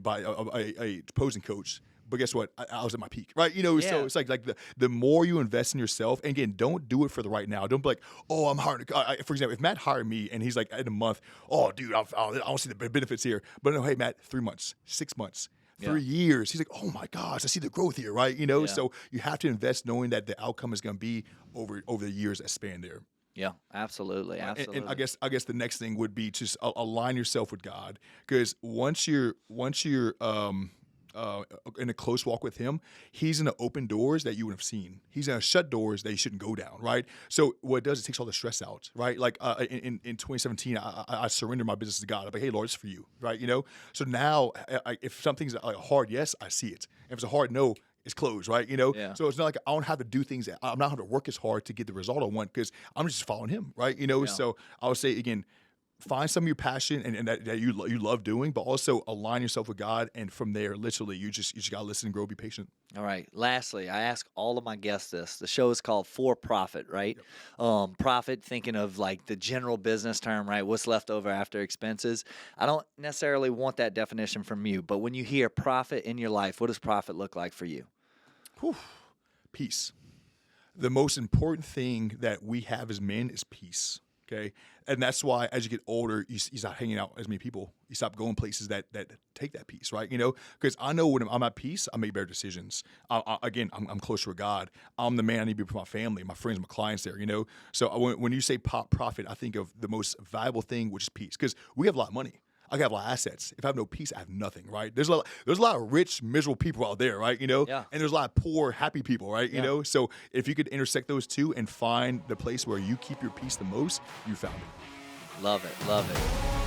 opposing coach. but guess what? I was at my peak, right? So Yeah. it's like the more you invest in yourself, and again, don't do it for the right now. Don't be like, oh, I'm hired. For example, if Matt hired me and he's like in a month, oh, dude, I don't see the benefits here. But no, hey, Matt, 3 months, 6 months. 3 years. He's like, oh my gosh, I see the growth here, right? So you have to invest knowing that the outcome is going to be over the years that span there. Yeah, absolutely. And I guess the next thing would be just align yourself with God, because once you're in a close walk with Him, He's going to open doors that you would have seen. He's going to shut doors that you shouldn't go down, right? So what it does, it takes all the stress out, right? Like in 2017, I surrendered my business to God. I'm like, hey, Lord, it's for you, right? So now if something's a hard yes, I see it. If it's a hard no, it's closed, right? Yeah. So it's not like I don't have to do things. I'm not having to work as hard to get the result I want, because I'm just following Him, right? So I would say, again, find some of your passion and that you love doing, but also align yourself with God. And from there, literally, you just got to listen and grow, be patient. All right. Lastly, I ask all of my guests this. The show is called For-Profit, right? Yep. Profit, thinking of like the general business term, right? What's left over after expenses. I don't necessarily want that definition from you, but when you hear profit in your life, what does profit look like for you? Whew. Peace. The most important thing that we have as men is peace. Okay. And that's why as you get older, you stop hanging out as many people. You stop going places that take that peace, right? Because I know when I'm at peace, I make better decisions. I'm closer with God. I'm the man I need to be with my family, my friends, my clients there, So when you say profit, I think of the most valuable thing, which is peace. Because we have a lot of money. I have a lot of assets. If I have no peace, I have nothing, right? There's a lot of rich, miserable people out there, right? Yeah. And there's a lot of poor, happy people, right? Yeah. So if you could intersect those two and find the place where you keep your peace the most, you found it. Love it. Love it.